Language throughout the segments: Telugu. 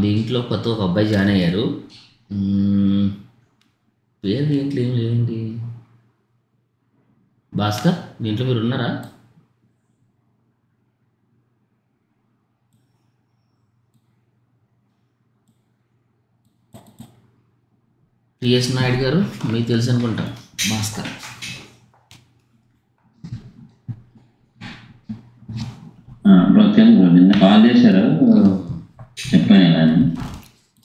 దీంట్లో కొత్త ఒక అబ్బాయి జాయిన్ అయ్యారు. పేరు దీంట్లో ఏం లేదండి. భాస్కర్, దీంట్లో మీరు ఉన్నారా? టిఎస్ నాయుడు గారు, మీకు తెలుసు అనుకుంటా భాస్కర్. నిన్న కాల్ చేశారు, చెప్పాను.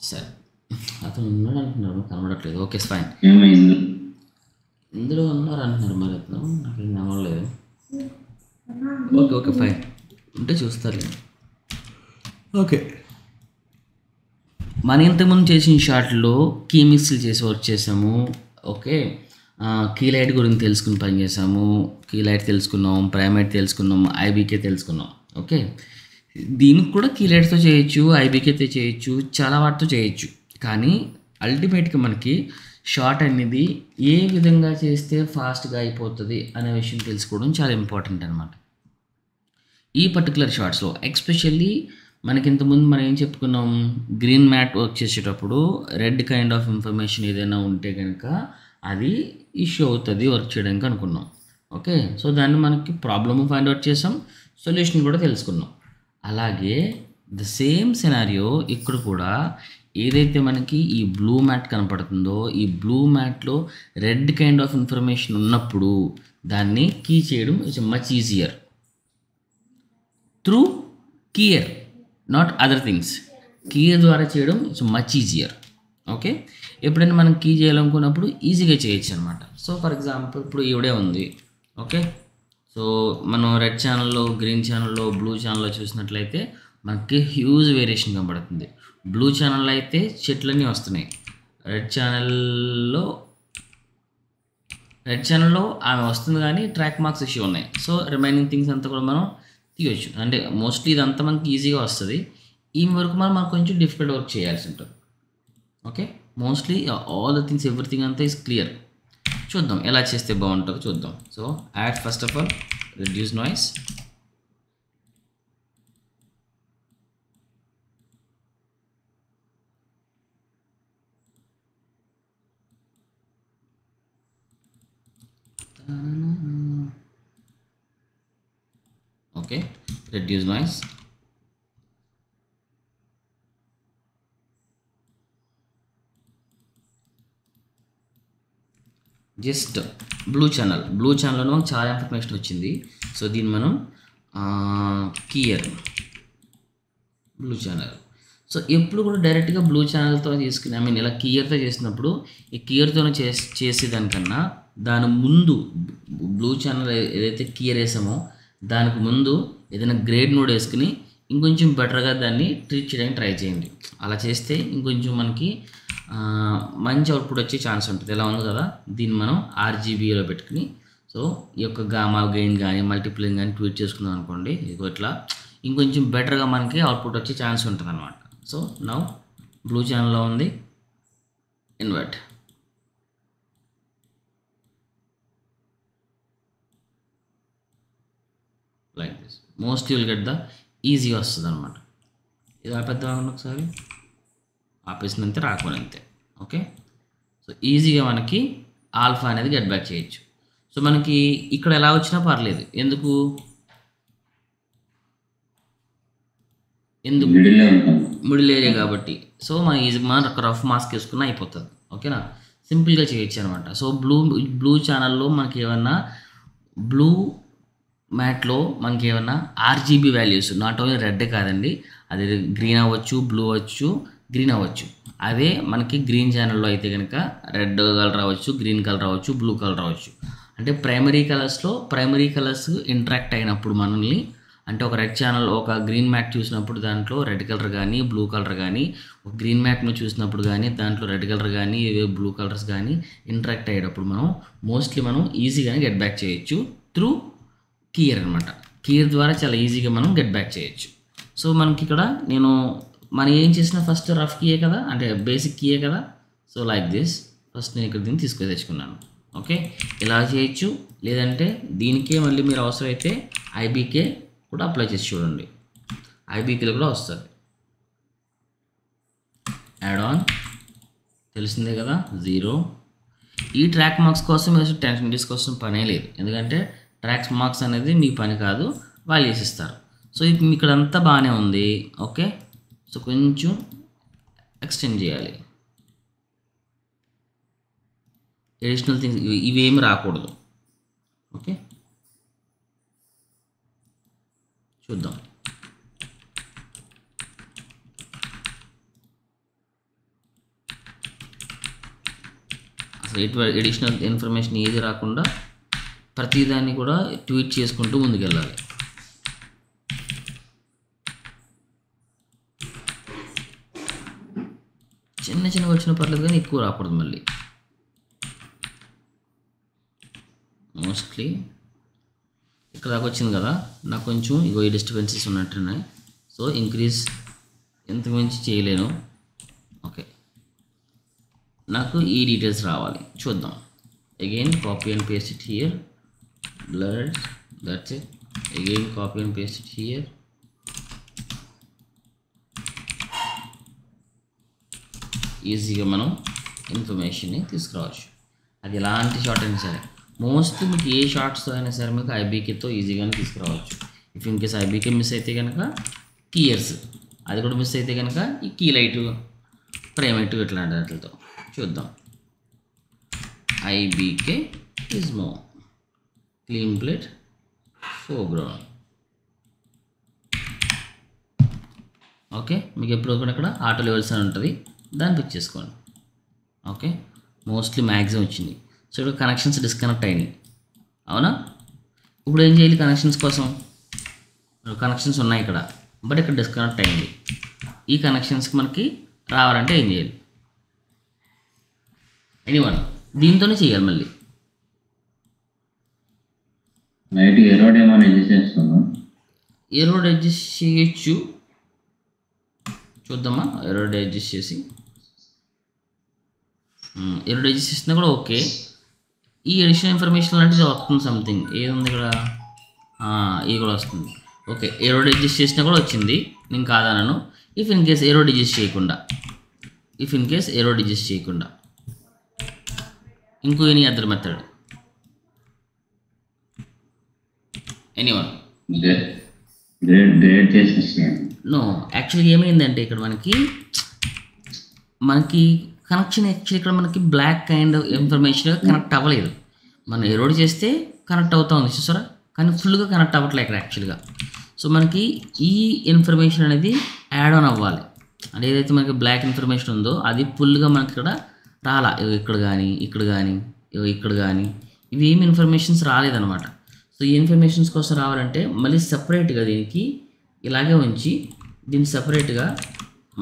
సరే, అతను ఉన్నాడు అంటున్నారు, కనబడట్లేదు. Okay fine. ఏమైంది? ఇందులో ఉన్నారు అంటున్నారు, మరి అతను నాకు నమ్మలేదు. ఓకే ఓకే ఫైన్, ఉంటే చూస్తారు. ఓకే, మన ఇంతకుముందు చేసిన షార్ట్లో కీ మిక్స్లు చేసి వర్క్ చేసాము. ఓకే, కీ లైట్ గురించి తెలుసుకుని పని చేసాము. కీ లైట్ తెలుసుకున్నాం, ప్రైమేట్ తెలుసుకున్నాం, ఐబీకే తెలుసుకున్నాం. ఓకే, దీనికి కూడా కీ లైట్తో చేయొచ్చు, ఐబీకేతో చేయొచ్చు, చాలా వాటితో చేయొచ్చు. కానీ అల్టిమేట్గా మనకి షార్ట్ అనేది ఏ విధంగా చేస్తే ఫాస్ట్గా అయిపోతుంది అనే విషయం తెలుసుకోవడం చాలా ఇంపార్టెంట్ అనమాట. ఈ పర్టికులర్ షార్ట్స్లో ఎక్స్పెషల్లీ మనకి ఇంతకుముందు మనం ఏం చెప్పుకున్నాం, గ్రీన్ మ్యాట్ వర్క్ చేసేటప్పుడు రెడ్ కైండ్ ఆఫ్ ఇన్ఫర్మేషన్ ఏదైనా ఉంటే కనుక అది ఇష్యూ అవుతుంది వర్క్ చేయడానికి అనుకున్నాం. ఓకే, సో దాన్ని మనకి ప్రాబ్లమ్ ఫైండ్ అవుట్ చేసాం, సొల్యూషన్ కూడా తెలుసుకున్నాం. అలాగే ద సేమ్ సినారియో ఇక్కడ కూడా ఏదైతే మనకి ఈ బ్లూ మ్యాట్ కనపడుతుందో, ఈ బ్లూ మ్యాట్లో రెడ్ కైండ్ ఆఫ్ ఇన్ఫర్మేషన్ ఉన్నప్పుడు దాన్ని కీ చేయడం it's much easier through keyer, not other things. Keyer ద్వారా చేయడం ఇట్స్ మచ్ ఈజియర్. ఓకే, ఎప్పుడైనా మనం కీ చేయాలనుకున్నప్పుడు ఈజీగా చేయొచ్చు అనమాట. సో ఫర్ ఎగ్జాంపుల్ ఇప్పుడు ఈవిడే ఉంది. ఓకే, సో మనం రెడ్ ఛానల్లో, గ్రీన్ ఛానల్లో, బ్లూ ఛానల్లో చూసినట్లయితే మనకి హ్యూజ్ వేరియేషన్ కనబడుతుంది. బ్లూ ఛానల్లో అయితే చెట్లన్నీ వస్తున్నాయి, రెడ్ ఛానల్లో ఆమె వస్తుంది కానీ ట్రాక్ మార్క్స్ ఇష్యూ ఉన్నాయి. సో రిమైనింగ్ థింగ్స్ అంతా కూడా మనం తీయవచ్చు. అంటే మోస్ట్లీ ఇదంతా మనకి ఈజీగా వస్తుంది. ఈ వరకు మనం కొంచెం డిఫికల్ట్ వర్క్ చేయాల్సి ఉంటుంది. Okay, mostly all the things, everything అంతా ఈజ్ క్లియర్. చూద్దాం ఎలా చేస్తే బాగుంటుందో చూద్దాం. So add first of all reduce noise. Okay, reduce noise. Just blue ఛానల్లో మనకు చాలా ఇన్ఫర్మేషన్ వచ్చింది. సో దీన్ని మనం కీయర్ బ్లూ ఛానల్. సో ఎప్పుడు కూడా డైరెక్ట్గా బ్లూ ఛానల్తో తీసుకుని, ఐ మీన్ ఇలా కీయర్తో చేసినప్పుడు ఈ కీయర్తో చేసేదానికన్నా దాని ముందు బ్లూ ఛానల్ ఏదైతే కీయర్ వేసామో దానికి ముందు ఏదైనా గ్రేడ్ నోడ్ వేసుకుని ఇంకొంచెం బెటర్గా దాన్ని ట్రీట్ చేయడానికి ట్రై చేయండి. అలా చేస్తే ఇంకొంచెం మనకి మంచి అవుట్పుట్ వచ్చే ఛాన్స్ ఉంటుంది. ఎలా ఉంది కదా, దీన్ని మనం ఆర్జీబీలో పెట్టుకుని, సో ఈ యొక్క గామా గెయిన్ కానీ మల్టిప్లైన్ కానీ ట్వీట్ చేసుకుందాం అనుకోండి. ఇదిగో ఇట్లా ఇంకొంచెం బెటర్గా మనకి అవుట్పుట్ వచ్చే ఛాన్స్ ఉంటుంది అనమాట. సో నౌ బ్లూ ఛానల్లో ఉంది, invert. Like this most you will get the ఈజీగా వస్తుంది అనమాట. ఇది ఆపేద్దాం ఒకసారి, ఆపేసినంతే రాకపోయిన అంతే. ఓకే, సో ఈజీగా మనకి ఆల్ఫా అనేది గెట్ బ్యాక్ చేయొచ్చు. సో మనకి ఇక్కడ ఎలా వచ్చినా పర్లేదు, ఎందుకు మిడిల్ ఏరియా కాబట్టి. సో మనం ఈజీగా మనం రఫ్ మాస్క్ వేసుకున్నా అయిపోతుంది. ఓకేనా, సింపుల్గా చేయొచ్చు అనమాట. సో బ్లూ ఛానల్లో మనకి ఏమన్నా బ్లూ మ్యాట్లో మనకి ఏమన్నా RGB values, not only red కాదండి, అది గ్రీన్ అవ్వచ్చు, బ్లూ అవ్వచ్చు, గ్రీన్ అవ్వచ్చు. అదే మనకి గ్రీన్ ఛానల్లో అయితే కనుక రెడ్ కలర్ రావచ్చు, గ్రీన్ కలర్ రావచ్చు, బ్లూ కలర్ రావచ్చు. అంటే ప్రైమరీ కలర్స్ ఇంటరాక్ట్ అయినప్పుడు మనల్ని, అంటే ఒక రెడ్ ఛానల్, ఒక గ్రీన్ మ్యాట్ చూసినప్పుడు దాంట్లో రెడ్ కలర్ కానీ బ్లూ కలర్ కానీ, ఒక గ్రీన్ మ్యాట్ను చూసినప్పుడు కానీ దాంట్లో రెడ్ కలర్ కానీ బ్లూ కలర్స్ కానీ ఇంటరాక్ట్ అయ్యేటప్పుడు మనం ఈజీగానే గెట్ బ్యాక్ చేయొచ్చు త్రూ కీయర్ అనమాట. కీయర్ ద్వారా చాలా ఈజీగా మనం గెట్ బ్యాక్ చేయొచ్చు. సో మనకి ఇక్కడ మనం ఏం చేసినా ఫస్ట్ రఫ్ కీయే కదా, అంటే బేసిక్ కీయే కదా. సో లైక్ దిస్ ఫస్ట్ నేను ఇక్కడ దీన్ని తీసుకొని తెచ్చుకున్నాను. ఓకే, ఇలా చేయొచ్చు. లేదంటే దీనికే మళ్ళీ మీరు అవసరమైతే ఐబీకే కూడా అప్లై చేసి చూడండి, ఐబీకేలో కూడా వస్తుంది. యాడ్ ఆన్ తెలిసిందే కదా 0. ఈ ట్రాక్ మార్క్స్ కోసం మీరు టెన్షన్ తీసుకోవాల్సిన పనే లేదు, ఎందుకంటే ట్రాక్ మార్క్స్ అనేది మీ పని కాదు, వాళ్ళు చేసిస్తారు. సో ఇప్పుడు ఇక్కడ అంతా బాగానే ఉంది. ఓకే, సో కొంచెం ఎక్స్టెండ్ చేయాలి. ఎడిషనల్ థింగ్స్ ఇవేమి రాకూడదు. ఓకే, చూద్దాం. అసలు ఎటువంటి ఎడిషనల్ ఇన్ఫర్మేషన్ ఏది రాకుండా ప్రతిదాన్ని కూడా ట్వీట్ చేసుకుంటూ ముందుకెళ్ళాలి. చిన్న చిన్నగా వచ్చిన పర్లేదు కానీ ఎక్కువ రాకూడదు. మళ్ళీ మోస్ట్లీ ఇక్కడ దాకా వచ్చింది కదా, నాకు కొంచెం ఇగో ఈ డిస్టర్బెన్సెస్ ఉన్నట్టున్నాయి. సో ఇంక్రీజ్ ఎంత మించి చేయలేను. ఓకే, నాకు ఈ డీటెయిల్స్ రావాలి, చూద్దాం. Again copy and paste it here, blood, that's it. Again copy and paste it here. ఈజీగా మనం ఇన్ఫర్మేషన్ని తీసుకురావచ్చు. అది ఎలాంటి షార్ట్ అయినా సరే, మోస్ట్లీ మీకు ఏ షార్ట్స్ అయినా సరే మీకు ఐబీకేతో ఈజీగానే తీసుకురావచ్చు. ఇఫ్ ఇన్ కేస్ ఐబీకే మిస్ అయితే కనుక కీయర్స్, అది కూడా మిస్ అయితే కనుక ఈ కీ లైట్, ప్రైమేట్ ఇట్లాంటి వాటితో చూద్దాం. IBK gizmo clean plate foreground. Okay, మీకు ఎప్పుడు కూడా ఇక్కడ ఆటో లెవెల్స్ అని ఉంటుంది, దాన్ని పిక్ చేసుకోండి. ఓకే, మోస్ట్లీ మ్యాక్సిమం వచ్చింది. సో ఇక్కడ కనెక్షన్స్ డిస్కనెక్ట్ అయినాయి, అవునా? ఇప్పుడు ఏం చేయాలి? కనెక్షన్స్ కోసం కనెక్షన్స్ ఉన్నాయి ఇక్కడ, బట్ ఇక్కడ డిస్కనెక్ట్ అయింది. ఈ కనెక్షన్స్కి మనకి రావాలంటే ఏం చేయాలి? ఎనీవన్ దీంతోనే చేయాలి. మళ్ళీ ఎరోడ్ అడ్జస్ట్ చేయొచ్చు, చూద్దామా. ఎరోడ్ అడ్జస్ట్ చేసి ఎరోడ్ అడ్జస్ట్ చేసినా కూడా ఓకే. ఈ ఎడిషనల్ ఇన్ఫర్మేషన్ లాంటిది వస్తుంది, సంథింగ్ ఏది ఉంది ఇక్కడ, ఇది కూడా వస్తుంది. ఓకే, ఎరోడ్ అడ్జస్ట్ చేసినా కూడా వచ్చింది, నేను కాదనను. If in case erode adjust చేయకుండా ఇంకో any other method, anyone. No, యాక్చువల్గా ఏమైందంటే ఇక్కడ మనకి కనెక్షన్ యాక్చువల్లీ ఇక్కడ మనకి బ్లాక్ కైండ్ ఇన్ఫర్మేషన్ కనెక్ట్ అవ్వలేదు. మనం ఎరోడ్ చేస్తే కనెక్ట్ అవుతా ఉంది చూసారా, కానీ ఫుల్గా కనెక్ట్ అవ్వట్లేదు ఇక్కడ యాక్చువల్గా. సో మనకి ఈ ఇన్ఫర్మేషన్ అనేది యాడ్ ఆన్ అవ్వాలి. అంటే ఏదైతే మనకి బ్లాక్ ఇన్ఫర్మేషన్ ఉందో అది ఫుల్గా మనకి ఇక్కడ రాలా. ఇక్కడ కానీ ఇక్కడ కానీ ఇవి ఏమి ఇన్ఫర్మేషన్స్ రాలేదన్నమాట. సో ఈ ఇన్ఫర్మేషన్స్ కోసం రావాలంటే మళ్ళీ సపరేట్గా దీనికి ఇలాగే ఉంచి దీన్ని సపరేట్గా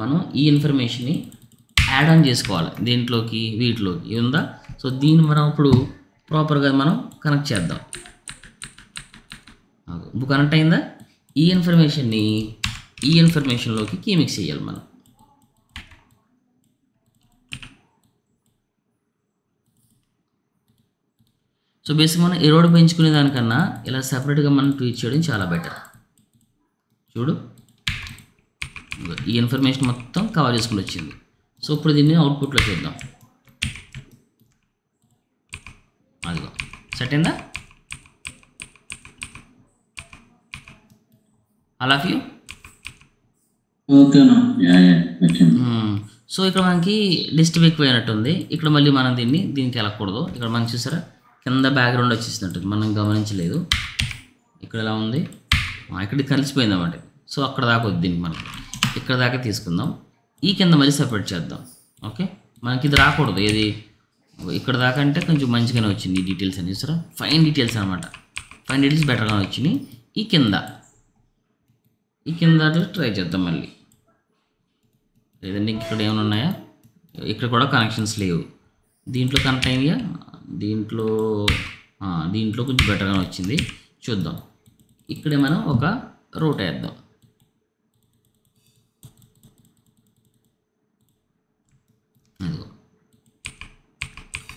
మనం ఈ ఇన్ఫర్మేషన్ని యాడ్ ఆన్ చేసుకోవాలి దీంట్లోకి, వీటిలోకి ఉందా. సో దీన్ని మనం ఇప్పుడు ప్రాపర్గా మనం కనెక్ట్ చేద్దాం. ఇప్పుడు కనెక్ట్ అయిందా? ఈ ఇన్ఫర్మేషన్లోకి కీ మిక్స్ చేయాలి మనం. సో బేసిక్ మనం ఎరోడ్ పెంచుకునే దానికన్నా ఇలా సపరేట్గా మనం ట్వీట్ చేయడం చాలా బెటర్. చూడు, ఈ ఇన్ఫర్మేషన్ మొత్తం కవర్ చేసుకుని వచ్చింది. సో ఇప్పుడు దీన్ని అవుట్పుట్లో చూద్దాం. అదిగో సెట్ అయిందా? అలా ఫీ ఓకేనా? సో ఇక్కడ మనకి డిస్టర్బ్ ఎక్కువ అయినట్టుంది. ఇక్కడ మళ్ళీ మనం దీనికి వెళ్ళకూడదు. ఇక్కడ మనం చూసారా కింద బ్యాక్గ్రౌండ్ వచ్చేసినట్టుంది, మనం గమనించలేదు. ఇక్కడ ఎలా ఉంది, ఇక్కడ కలిసిపోయింది అన్నమాట. సో అక్కడ దాకా వద్దు, దీనికి మనకి ఇక్కడ దాకా తీసుకుందాం. ఈ కింద మళ్ళీ సెపరేట్ చేద్దాం. ఓకే, మనకి ఇది రాకూడదు. ఏది ఇక్కడ దాకా అంటే కొంచెం మంచిగానే వచ్చింది ఈ డీటెయిల్స్ అని చూసారా, ఫైన్ డీటెయిల్స్ అనమాట. ఫైన్ డీటెయిల్స్ బెటర్గా వచ్చినాయి. ఈ కింద ట్రై చేద్దాం మళ్ళీ. లేదండి ఇక్కడ ఏమైనా ఉన్నాయా? ఇక్కడ కూడా కనెక్షన్స్ లేవు. దీంట్లో కనెక్ట్ అయినాయా? దీంట్లో కొంచెం బెటర్గా వచ్చింది. చూద్దాం. ఇక్కడే మనం ఒక రూట్ వేద్దాం.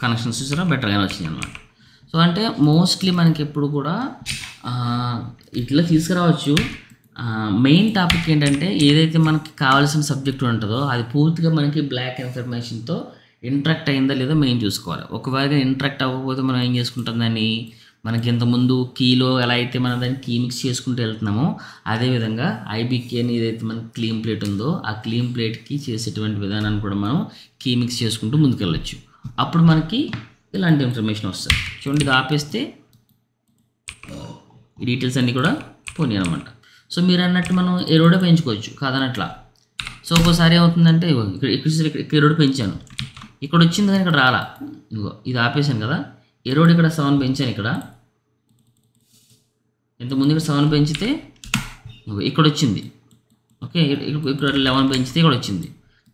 కనెక్షన్స్ చూసారా బెటర్గానే వచ్చింది అనమాట. సో అంటే మోస్ట్లీ మనకి ఎప్పుడు కూడా ఇట్లా తీసుకురావచ్చు. మెయిన్ టాపిక్ ఏంటంటే ఏదైతే మనకి కావాల్సిన సబ్జెక్ట్ ఉంటుందో అది పూర్తిగా మనకి బ్లాక్ ఇన్ఫర్మేషన్తో ఇంట్రాక్ట్ అయిందా లేదా మెయిన్ చూసుకోవాలి. ఒకవేళ ఇంట్రాక్ట్ అవ్వకపోతే మనం ఏం చేసుకుంటాం దాన్ని, మనకి ఇంతకుముందు కీలో ఎలా అయితే మనం దాన్ని కీ మిక్స్ చేసుకుంటూ వెళ్తున్నామో అదేవిధంగా ఐబీకే అని ఏదైతే మనకి క్లీన్ ప్లేట్ ఉందో ఆ క్లీన్ ప్లేట్కి చేసేటువంటి విధానాన్ని కూడా మనం కీ మిక్స్ చేసుకుంటూ ముందుకెళ్ళచ్చు. అప్పుడు మనకి ఇలాంటి ఇన్ఫర్మేషన్ వస్తుంది. చూడండి, ఇది ఆపేస్తే ఈ డీటెయిల్స్ అన్నీ కూడా పోనీ అనమాట. సో మీరు అన్నట్టు మనం ఎరోడే పెంచుకోవచ్చు కాదనట్లా. సో ఒక్కోసారి ఏమవుతుందంటే ఇక్కడ ఎరోడ్ పెంచాను, ఇక్కడ వచ్చింది కానీ ఇక్కడ రాలా. ఇదిగో ఇది ఆపేసాను కదా, ఎరోడ్ ఇక్కడ 7 పెంచాను, ఇక్కడ ఇంతకుముందు ఇక్కడ 7 పెంచితే ఇక్కడ వచ్చింది. ఓకే, ఇక్కడ 11 పెంచితే ఇక్కడ వచ్చింది,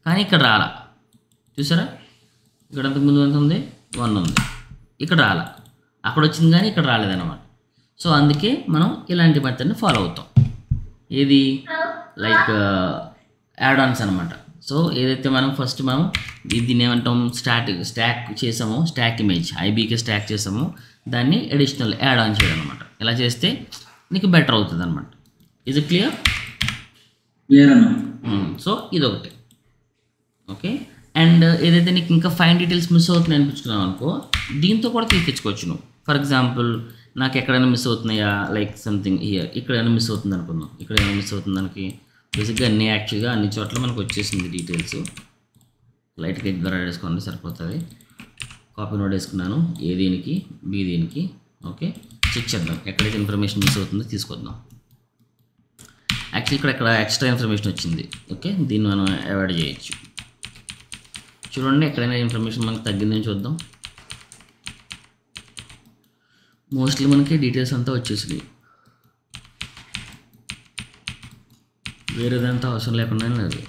కానీ ఇక్కడ రాలా. చూసారా, ఇక్కడ అంతకుముందు ఎంత ఉంది, 1 ఉంది, ఇక్కడ రాలా. అక్కడ వచ్చింది కానీ ఇక్కడ రాలేదన్నమాట. సో అందుకే మనం ఇలాంటి మెథడ్ని ఫాలో అవుతాం. ఏది లైక్ యాడ్ ఆన్స్ అనమాట. సో ఏదైతే మనం ఫస్ట్ మనం దీన్ని ఏమంటాం, స్టాక్ చేసామో, స్టాక్ ఇమేజ్ ఐబీకే స్టాక్ చేసామో దాన్ని అడిషనల్ యాడ్ ఆన్ చేయడం అనమాట. ఇలా చేస్తే నీకు బెటర్ అవుతుంది అనమాట. Is it clear? సో ఇదొకటి. ఓకే, అండ్ ఏదైతే నీకు ఇంకా ఫైన్ డీటెయిల్స్ మిస్ అవుతున్నాయి అనిపించుకున్నావు అనుకో, దీంతో కూడా తీసుకోవచ్చు నువ్వు. ఫర్ ఎగ్జాంపుల్ నాకు ఎక్కడైనా మిస్ అవుతున్నాయా, లైక్ సంథింగ్ హియర్ ఇక్కడైనా మిస్ అవుతుంది అనుకుందాం. ఇక్కడైనా మిస్ అవుతుంది దానికి బేసిక్గా యాక్చువల్గా అన్ని చోట్ల మనకు వచ్చేసింది డీటెయిల్స్. లైట్గా ఎగ్జామ్ వేసుకోండి సరిపోతుంది. కాపీ నోట్ వేసుకున్నాను, ఏ దీనికి బి దీనికి. ఓకే, చెక్ చేద్దాం ఎక్కడైతే ఇన్ఫర్మేషన్ మిస్ అవుతుందో తీసుకొద్దాం. యాక్చువల్లీ ఇక్కడ ఎక్స్ట్రా ఇన్ఫర్మేషన్ వచ్చింది. ఓకే, దీన్ని మనం అవాయిడ్ చేయొచ్చు. చూడండి, ఎక్కడైనా ఇన్ఫర్మేషన్ మనకు తగ్గిందని చూద్దాం. మోస్ట్లీ మనకి డీటెయిల్స్ అంతా వచ్చేసింది, వేరేదంతా అవసరం లేకుండా లేదు.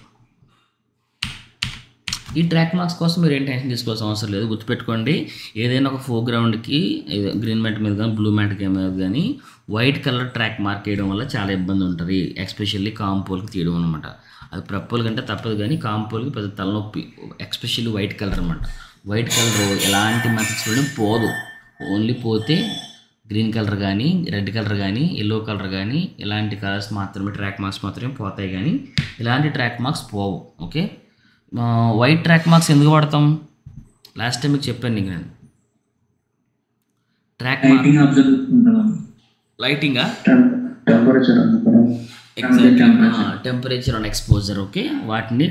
ఈ ట్రాక్ మార్క్స్ కోసం మీరు ఏం టెన్షన్ తీసుకోవాల్సిన అవసరం లేదు. గుర్తుపెట్టుకోండి, ఏదైనా ఒక ఫోర్గ్రౌండ్కి గ్రీన్ మ్యాట్ మీద కానీ బ్లూ మ్యాట్ మీద కానీ వైట్ కలర్ ట్రాక్ మార్క్ వేయడం వల్ల చాలా ఇబ్బంది ఉంటుంది. ఎస్పెషల్లీ కాంపోల్కి తీయడం అనమాట. అది ప్రపోల్ కంటే తప్పదు, కానీ కాంపోల్కి పెద్ద తలనొప్పి. ఎస్పెషల్లీ వైట్ కలర్ అనమాట. వైట్ కలర్ ఎలాంటి మెథడ్స్లోనే పోదు. ఓన్లీ పోతే గ్రీన్ కలర్ కానీ, రెడ్ కలర్ కానీ, ఎల్లో కలర్ కానీ ఇలాంటి కలర్స్ మాత్రమే, ట్రాక్ మార్క్స్ మాత్రమే పోతాయి, కానీ ఇలాంటి ట్రాక్ మార్క్స్ పోవు. ఓకే, వైట్ ట్రాక్ మార్క్స్ ఎందుకు వాడతాం? లాస్ట్ టైం మీకు చెప్పాను నీకు నేను. ట్రాక్ మార్క్ లైటింగా, టెంపరేచర్ అండ్ ఎక్స్పోజర్. ఓకే, వాటిని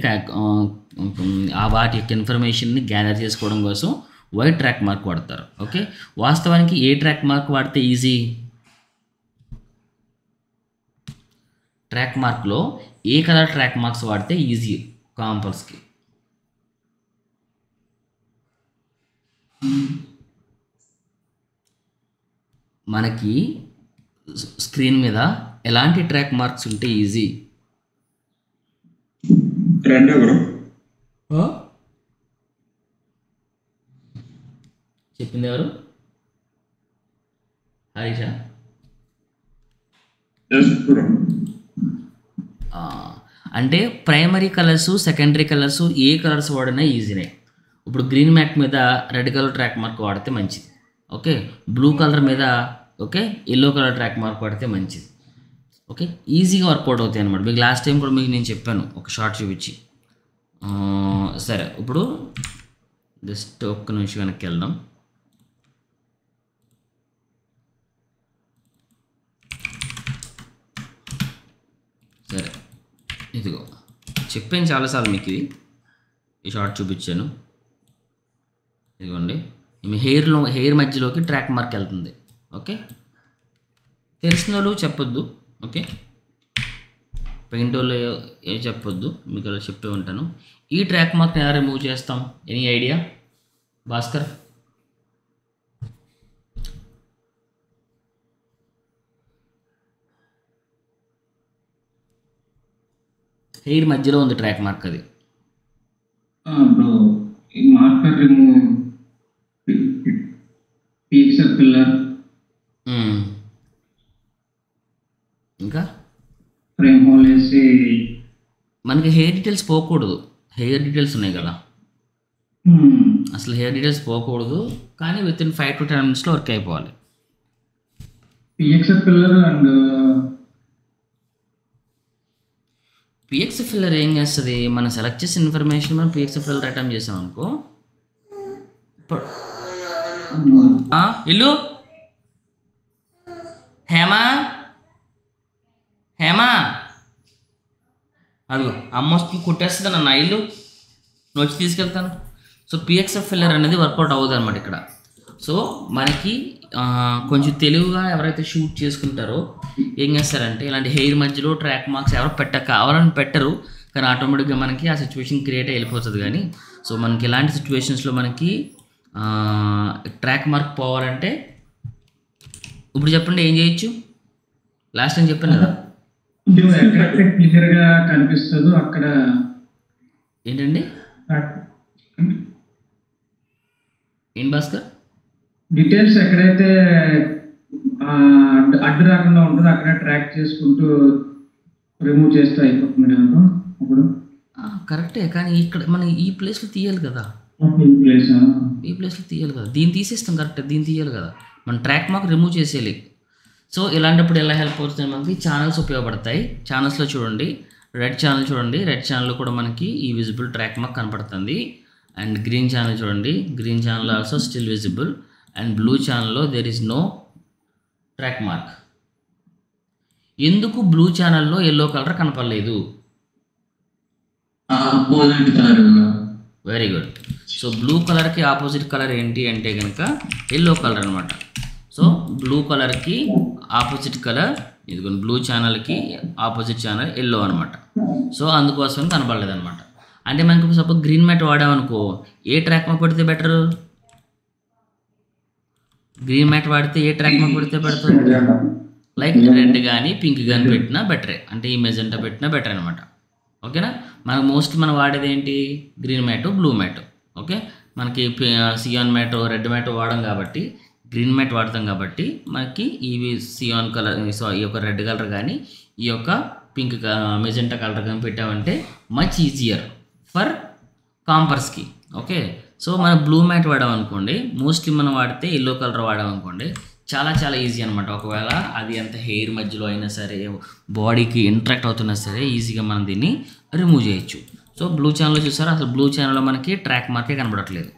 వాటి యొక్క ఇన్ఫర్మేషన్ని గ్యాదర్ చేసుకోవడం కోసం వైట్ ట్రాక్ మార్క్ వాడతారు. ఓకే, వాస్తవానికి ఏ ట్రాక్ మార్క్ వాడితే ఈజీ? ట్రాక్ మార్క్లో ఏ కలర్ ట్రాక్ మార్క్స్ వాడితే ఈజీ కాంపల్స్కి? మనకి స్క్రీన్ మీద ఎలాంటి ట్రాక్ మార్క్స్ ఉంటే ఈజీ? చెప్పింది ఎవరు? హరీషా? అంటే ప్రైమరీ కలర్స్, సెకండరీ కలర్స్ ఏ కలర్స్ వాడినా ఈజీనే. ఇప్పుడు గ్రీన్ మ్యాట్ మీద రెడ్ కలర్ ట్రాక్ మార్క్ వాడితే మంచిది. ఓకే, బ్లూ కలర్ మీద okay yellow colour track mark వాడితే మంచిది. ఓకే, ఈజీగా వర్కౌట్ అవుతాయి అనమాట. మీకు లాస్ట్ టైం కూడా మీకు నేను చెప్పాను ఒక షార్ట్ చూపించి. సరే, ఇప్పుడు జస్ట్ ఒక్క నిమిషం వెనక్కి వెళ్దాం. సరే, ఇదిగో చెప్పాను చాలాసార్లు మీకు, ఇది ఈ షార్ట్ చూపించాను. ఇదిగోండి, మీ హెయిర్ మధ్యలోకి ట్రాక్ మార్క్ వెళ్తుంది. ఓకే, తెలిసిన వాళ్ళు చెప్పొద్దు. ఓకే, పెయింట్ వాళ్ళు ఏం చెప్పొద్దు, మీకు అలా చెప్పే ఉంటాను. ఈ ట్రాక్ మార్క్ని ఎలా రిమూవ్ చేస్తాం? Any idea Bhaskar? హెయిర్ మధ్యలో ఉంది ట్రాక్ మార్క్, అది మార్కర్ రిమూవ్, పిక్చర్ పిల్లర్, ఇంకా ఫ్రేమ్ హోల్ వేసి. మనకి హెయిర్ డీటెయిల్స్ పోకూడదు. హెయిర్ డీటెయిల్స్ ఉన్నాయి కదా, అసలు హెయిర్ డీటెయిల్స్ పోకూడదు, కానీ within 5 to 10 minutes work అయిపోవాలి. Picture pillar and PX filler ఏం చేస్తుంది, మనం సెలెక్ట్ చేసిన ఇన్ఫర్మేషన్ మనం పిఎక్స్ ఫిల్లర్ అటెంప్ట్ చేసాం అనుకో. ఇల్లు హేమా హేమా అదిగో అమ్మ వస్తుంది, కుట్టేస్తుంది నన్ను ఇల్లు, నువ్వు వచ్చి తీసుకెళ్తాను. సో పిఎక్స్ఎఫ్ ఫిల్లర్ అనేది వర్కౌట్ అవ్వదు అనమాట ఇక్కడ. సో మనకి కొంచెం తెలివిగా ఎవరైతే షూట్ చేసుకుంటారో ఏం చేస్తారంటే ఇలాంటి హెయిర్ మధ్యలో ట్రాక్ మార్క్స్ ఎవరు కావాలని పెట్టరు, కానీ ఆటోమేటిక్గా మనకి ఆ సిచ్యువేషన్ క్రియేట్ అయ్యి వెళ్ళిపోతుంది. కానీ సో మనకి ఇలాంటి సిచ్యువేషన్స్లో మనకి ట్రాక్ మార్క్ పోవాలంటే ఇప్పుడు చెప్పండి ఏం చేయొచ్చు. లాస్ట్ టైం చెప్పాను కదా, ఎక్కడైతే క్లియర్ గా కనిపిస్తుందో అక్కడ ఏంటండి ఏం భాస్కర్, డీటెయిల్స్ ఎక్కడైతే అడ్డు రాకుండా ఉంటుందో అక్కడ ట్రాక్ చేసుకుంటూ రిమూవ్ చేస్తే అయిపోతుంది అప్పుడు. కరెక్టే, కానీ ఇక్కడ మనం ఈ ప్లేస్లో తీయాలి కదా, ఈ ప్లేస్లో తీయాలి కదా, దీన్ని తీసేస్తాం కరెక్ట్, దీన్ని తీయాలి కదా, మనం ట్రాక్ మార్క్ రిమూవ్ చేసేయాలి. సో ఇలాంటప్పుడు ఎలా హెల్ప్ అవుతుంది, మనకి ఛానల్స్ ఉపయోగపడతాయి. ఛానల్స్లో చూడండి, రెడ్ ఛానల్ చూడండి, రెడ్ ఛానల్లో కూడా మనకి ఈ విజిబుల్ ట్రాక్ మార్క్ కనపడుతుంది. అండ్ గ్రీన్ ఛానల్ చూడండి, green channel also still visible. And blue ఛానల్లో there is no track mark. ఎందుకు బ్లూ ఛానల్లో ఎల్లో కలర్ కనపడలేదు? Very good. సో బ్లూ కలర్కి ఆపోజిట్ కలర్ ఏంటి అంటే కనుక ఎల్లో కలర్ అనమాట. సో బ్లూ కలర్కి ఆపోజిట్ కలర్ ఇదిగోండి, బ్లూ ఛానల్కి ఆపోజిట్ ఛానల్ ఎల్లో అనమాట. సో అందుకోసం కనపడలేదు అనమాట. అంటే మనకు సపోజ్ గ్రీన్ మ్యాట్ వాడామనుకో, ఏ ట్రాక్ మార్క్ పెడితే బెటరు? గ్రీన్ మ్యాట్ వాడితే ఏ ట్రాక్ మార్క్ పెడితే బెటర్? లైక్ రెడ్ కానీ పింక్ కానీ పెట్టినా బెటరే, అంటే ఈ మెజెంటా పెట్టినా బెటర్ అనమాట. ఓకేనా? మనకు మోస్ట్ మనం వాడేది ఏంటి? Green matte, blue matte. Okay, మనకి సియాన్ మ్యాట్, రెడ్ మ్యాట్ వాడడం కాబట్టి, గ్రీన్ మ్యాట్ వాడతాం కాబట్టి మనకి ఇవి సియాన్ కలర్, ఈ యొక్క రెడ్ కలర్ కానీ ఈ యొక్క పింక్ మెజెంటా కలర్ కానీ పెట్టామంటే మచ్ ఈజియర్ ఫర్ కాంపర్స్కి. ఓకే, సో మనం బ్లూ మ్యాట్ వాడామనుకోండి, మోస్ట్లీ మనం వాడితే ఎల్లో కలర్ వాడామనుకోండి చాలా చాలా ఈజీ అనమాట. ఒకవేళ అది అంత హెయిర్ మధ్యలో అయినా సరే, బాడీకి ఇంట్రాక్ట్ అవుతున్నా సరే ఈజీగా మనం దీన్ని రిమూవ్ చేయొచ్చు. సో బ్లూ ఛానల్లో చూసారా, అసలు బ్లూ ఛానల్లో మనకి ట్రాక్ మార్కే కనబడట్లేదు.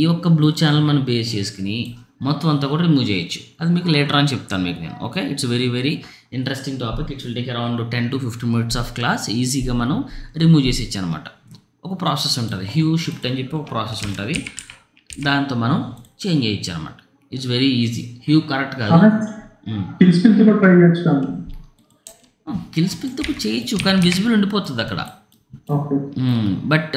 ఈ యొక్క బ్లూ ఛానల్ మనం బేస్ చేసుకుని మొత్తం అంతా కూడా రిమూవ్ చేయొచ్చు. అది మీకు లేటర్ అని చెప్తాను మీకు నేను. Okay, it's very very interesting topic. It's will take around 10 to 15 minutes of class. ఈజీగా మనం రిమూవ్ చేసి ఇచ్చానమాట. ఒక ప్రాసెస్ ఉంటుంది, హ్యూ షిఫ్ట్ అని చెప్పి ఒక ప్రాసెస్ ఉంటుంది, దాంతో మనం చేంజ్ చేయొచ్చు అనమాట. It's very easy. Hue correct కాదు, కిల్స్ పిల్తో చేయొచ్చు, కానీ విజిబుల్ ఉండిపోతుంది అక్కడ. బట్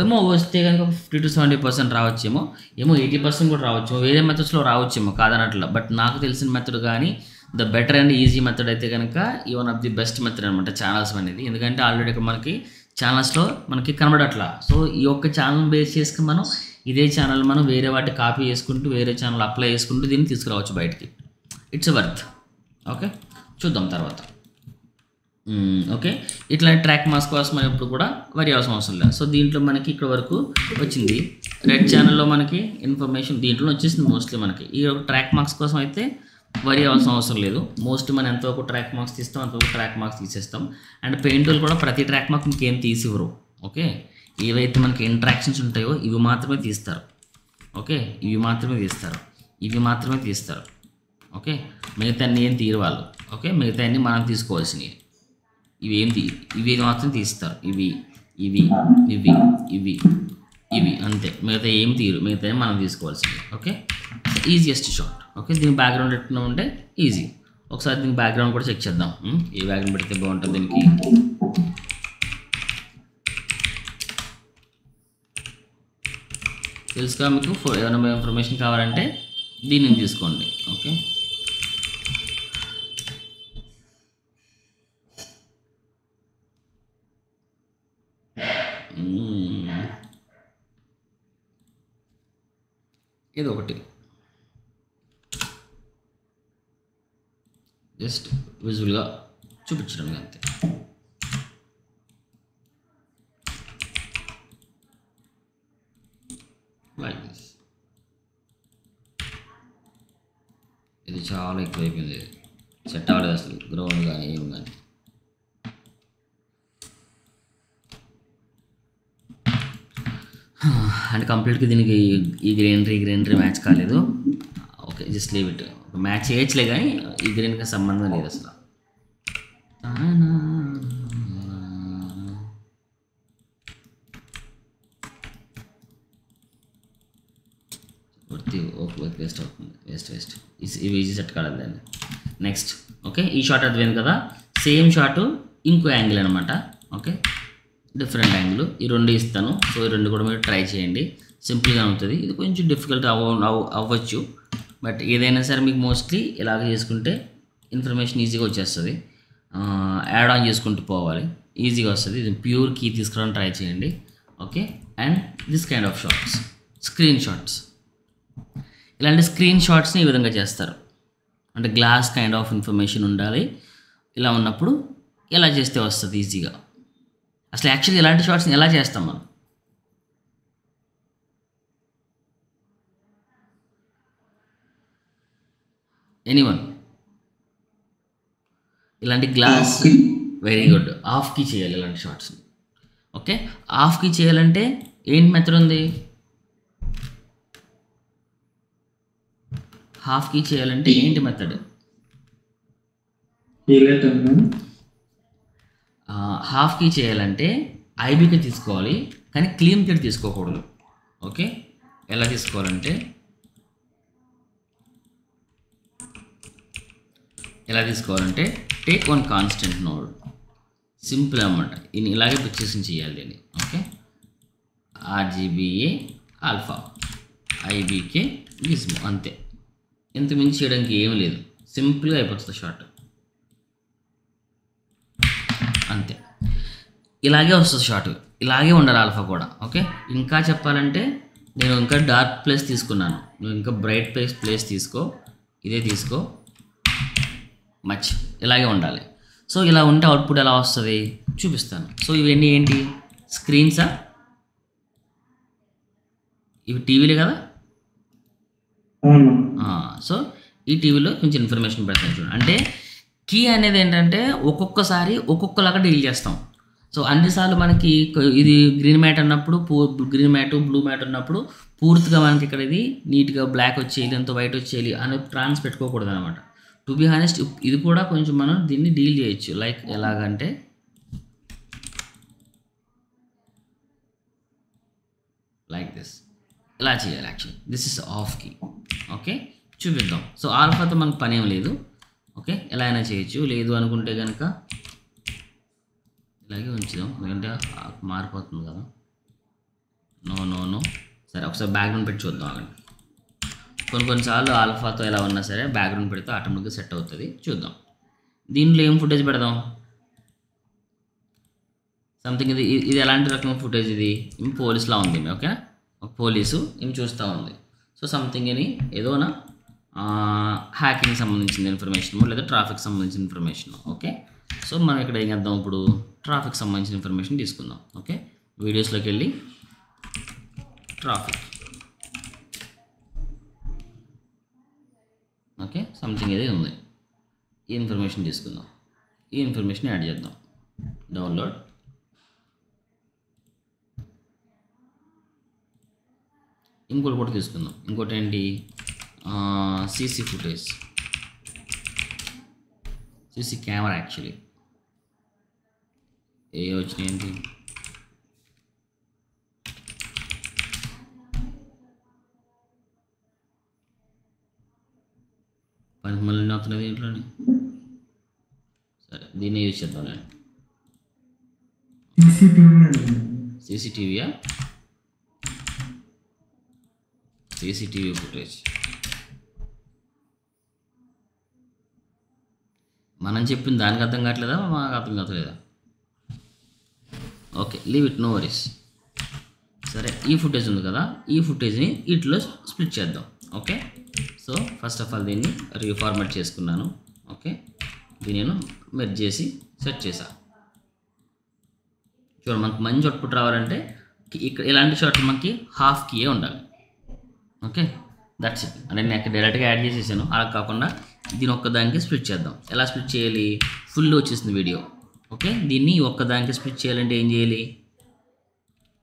ఏమో వస్తే కనుక 50 to 70% రావచ్చేమో, ఏమో 80% కూడా రావచ్చు, వేరే మెథడ్స్లో రావచ్చేమో, కాదనట్లా. బట్ నాకు తెలిసిన మెథడ్ కానీ the better and easy method అయితే కనుక ఈ one of the best method అనమాట ఛానల్స్ అనేది. ఎందుకంటే ఆల్రెడీ ఇక్కడ మనకి ఛానల్స్లో మనకి కనబడట్లా. సో ఈ యొక్క ఛానల్ బేస్ చేసుకుని మనం ఇదే ఛానల్ మనం వేరే వాటి కాపీ చేసుకుంటూ వేరే ఛానల్ అప్లై చేసుకుంటూ దీన్ని తీసుకురావచ్చు బయటికి. It's worth. ఓకే, చూద్దాం తర్వాత. ఓకే, ఇట్లాంటి ట్రాక్ మార్క్స్ కోసం మనం ఇప్పుడు కూడా వరి అవసరం లేదు. సో దీంట్లో మనకి ఇక్కడ వరకు వచ్చింది. రెడ్ ఛానల్లో మనకి ఇన్ఫర్మేషన్ దీంట్లో వచ్చేసింది మోస్ట్లీ. మనకి ఈ ట్రాక్ మార్క్స్ కోసం అయితే వరి అవసరం లేదు. మోస్ట్ మనం ఎంతవరకు ట్రాక్ మార్క్స్ తీస్తాం అంతవరకు ట్రాక్ మార్క్స్ తీసేస్తాం. అండ్ పెయింటర్లు కూడా ప్రతి ట్రాక్ మార్క్ ఇంకేం తీసివ్వరు. ఓకే, ఏవైతే మనకి ఇంట్రాక్షన్స్ ఉంటాయో ఇవి మాత్రమే తీస్తారు. ఓకే, ఇవి మాత్రమే తీస్తారు, ఇవి మాత్రమే తీస్తారు. ఓకే, మిగతా అన్నీ ఏం తీరు వాళ్ళు. ఓకే, మిగతా అన్నీ మనం తీసుకోవాల్సినవి. ఇవి మాత్రం తీస్తారు. ఇవి ఇవి ఇవి ఇవి ఇవి అంతే, మిగతా ఏం తీరు, మిగతా ఏం మనం తీసుకోవాల్సింది. Okay, easiest short. ఓకే, దీనికి బ్యాక్గ్రౌండ్ ఎట్లా ఉంటే ఈజీ. ఒకసారి దీనికి బ్యాక్గ్రౌండ్ కూడా చెక్ చేద్దాం. ఏ బ్యాక్గ్రౌండ్ పెడితే బాగుంటుంది దీనికి. తెలుసుగా మీకు, ఏమైనా ఇన్ఫర్మేషన్ కావాలంటే దీన్ని తీసుకోండి. ఓకే, ఏదో ఒకటి జస్ట్ విజువల్గా చూపించడం అంతే. Like this. ఇది చాలా ఎక్కువ అయిపోయింది, సెట్ అవ్వలేదు అసలు గ్రౌండ్ కానీ ఏం కానీ. అంటే కంప్లీట్గా దీనికి ఈ గ్రీనరీ మ్యాచ్ కాలేదు. Okay, just leave it. Match చేయొచ్చులే కానీ ఈ గ్రీన్కి సంబంధం లేదు అసలు. వేస్ట్ అవుతుంది, వేస్ట్. ఇవి ఈజీ సెట్ కావాలి దాన్ని. నెక్స్ట్ ఓకే, ఈ షాట్ అర్థమైంది కదా. సేమ్ షాట్ ఇంకో యాంగిల్ అనమాట. Okay, different angle. ఈ రెండు ఇస్తాను. సో ఈ రెండు కూడా మీరు ట్రై చేయండి, సింపుల్గా ఉంటుంది. ఇది కొంచెం డిఫికల్ట్ అవ్వచ్చు, బట్ ఏదైనా సరే మీకు మోస్ట్లీ ఇలాగ చేసుకుంటే ఇన్ఫర్మేషన్ ఈజీగా వచ్చేస్తుంది. యాడ్ ఆన్ చేసుకుంటూ పోవాలి, ఈజీగా వస్తుంది. ఇది ప్యూర్ కీ తీసుకురావడానికి ట్రై చేయండి. Okay, and this kind of shots, screen shots. ఇలాంటి స్క్రీన్ షాట్స్ని ఈ విధంగా చేస్తారు. అంటే గ్లాస్ కైండ్ ఆఫ్ ఇన్ఫర్మేషన్ ఉండాలి. ఇలా ఉన్నప్పుడు ఎలా చేస్తే వస్తుంది ఈజీగా. అసలు యాక్చువల్లీ ఇలాంటి షాట్స్ని ఎలా చేస్తాం మనం? ఎనీవన్? ఇలాంటి glass, very good. Off key చేయాలి ఇలాంటి షాట్స్ని. ఓకే, ఆఫ్ కీ చేయాలంటే ఏంటి మెథడ్ ఉంది? హాఫ్ కీ చేయాలంటే ఏంటి మెథడ్? హాఫ్ కీ చేయాలంటే ఐబీకే తీసుకోవాలి, కానీ క్లీన్ కట్ తీసుకోకూడదు. ఓకే, ఎలా తీసుకోవాలంటే take one constant node. Simple అన్నమాట. ఇది ఇలాగే పిక్చర్స్ని చేయాలి దీన్ని. ఓకే, ఆర్జీబీఏ ఆల్ఫా, ఐబీకే గిజ్మో, అంతే. ఇంత మించి చేయడానికి ఏమీ లేదు, సింపుల్గా అయిపోతుంది షార్ట్, అంతే. ఇలాగే వస్తుంది షార్ట్, ఇలాగే ఉండాలి ఆల్ఫా కూడా. ఓకే, ఇంకా చెప్పాలంటే నేను ఇంకా డార్క్ ప్లేస్ తీసుకున్నాను, నువ్వు ఇంకా బ్రైట్ ప్లేస్ తీసుకో, ఇదే తీసుకో, మచ్ ఇలాగే ఉండాలి. సో ఇలా ఉంటే అవుట్పుట్ ఎలా వస్తుంది చూపిస్తాను. సో ఇవన్నీ ఏంటి? స్క్రీన్సా? ఇవి టీవీలే కదా. సో ఈ టీవీలో కొంచెం ఇన్ఫర్మేషన్ పెడతాను చూడండి. అంటే కీ అనేది ఏంటంటే ఒక్కొక్కసారి ఒక్కొక్కలాగా డీల్ చేస్తాం. సో అన్నిసార్లు మనకి ఇది గ్రీన్ మ్యాట్ అన్నప్పుడు గ్రీన్ మ్యాట్, బ్లూ మ్యాట్ ఉన్నప్పుడు పూర్తిగా మనకి ఇక్కడ ఇది నీట్గా బ్లాక్ వచ్చేయాలి, అంత వైట్ వచ్చేయాలి అని ట్రాన్స్ పెట్టుకోకూడదు అనమాట. టు బీ హానెస్ట్ ఇది కూడా కొంచెం మనం దీన్ని డీల్ చేయొచ్చు. లైక్ ఎలాగంటే లైక్ దిస్, ఇలా చేయాలి. Actually this is off key. Okay, చూపిద్దాం. సో ఆల్ఫాతో మనకు పని ఏం లేదు. ఓకే, ఎలా అయినా చేయొచ్చు. లేదు అనుకుంటే కనుక ఇలాగే ఉంచుదాం, ఎందుకంటే మారిపోతుంది కదా. నో సరే, ఒకసారి బ్యాక్గ్రౌండ్ పెట్టి చూద్దాం. అక్కడ కొన్నిసార్లు ఆల్ఫాతో ఎలా ఉన్నా సరే బ్యాక్గ్రౌండ్ పెడితే ఆటోమేటిక్గా సెట్ అవుతుంది. చూద్దాం దీంట్లో ఏం ఫుటేజ్ పెడదాం. సంథింగ్ ఇది ఎలాంటి రకం ఫుటేజ్? ఇది పోలీస్లా ఉంది. ఓకే, ఒక పోలీసు ఏం చూస్తూ ఉంది. సో సంథింగ్ అని ఏదోనా హ్యాకింగ్ సంబంధించిన ఇన్ఫర్మేషన్ లేదా ట్రాఫిక్ సంబంధించిన ఇన్ఫర్మేషన్. ఓకే, సో మనం ఇక్కడ ఏం చేద్దాం, ఇప్పుడు ట్రాఫిక్ సంబంధించిన ఇన్ఫర్మేషన్ తీసుకుందాం. ఓకే, వీడియోస్లోకి వెళ్ళి ట్రాఫిక్. ఓకే, సంథింగ్ ఏది ఉంది, ఈ ఇన్ఫర్మేషన్ తీసుకుందాం. ఈ ఇన్ఫర్మేషన్ యాడ్ చేద్దాం. డౌన్లోడ్. ఇంకోటి కూడా తీసుకుందాం. ఇంకోటి ఏంటి? CC footage, CC camera. Actually ఏ వచ్చినాయి ఏంటి? మళ్ళీ అవుతున్నది దీంట్లోని. సరే, దీన్ని యూజ్ చేద్దాం. నేను సీసీటీవీయా? CCTV footage. మనం చెప్పింది దానికి అర్థం కావట్లేదా, మాకు అర్థం కావట్లేదా? Okay, leave it, no worries. సరే, ఈ ఫుటేజ్ ఉంది కదా, ఈ ఫుటేజ్ని వీటిలో స్ప్లిట్ చేద్దాం. Okay, so first of all దీన్ని రీఫార్మాట్ చేసుకున్నాను. ఓకే, దీన్ని నేను మెర్జ్ చేసి సెట్ చేసా. చూడండి, మనకు మంచి అవుట్పుట్ రావాలంటే ఇక్కడ ఇలాంటి షాట్లు మనకి హాఫ్ కీయే ఉండాలి. Okay, that's it. అంటే నేను అక్కడ డైరెక్ట్గా యాడ్ చేసేసాను. అలా కాకుండా దీని ఒక్కదానికి స్ప్లిట్ చేద్దాం. ఎలా స్ప్లిట్ చేయాలి? ఫుల్ వచ్చేసింది వీడియో. ఓకే, దీన్ని ఒక్కదానికి స్ప్లిట్ చేయాలంటే ఏం చేయాలి?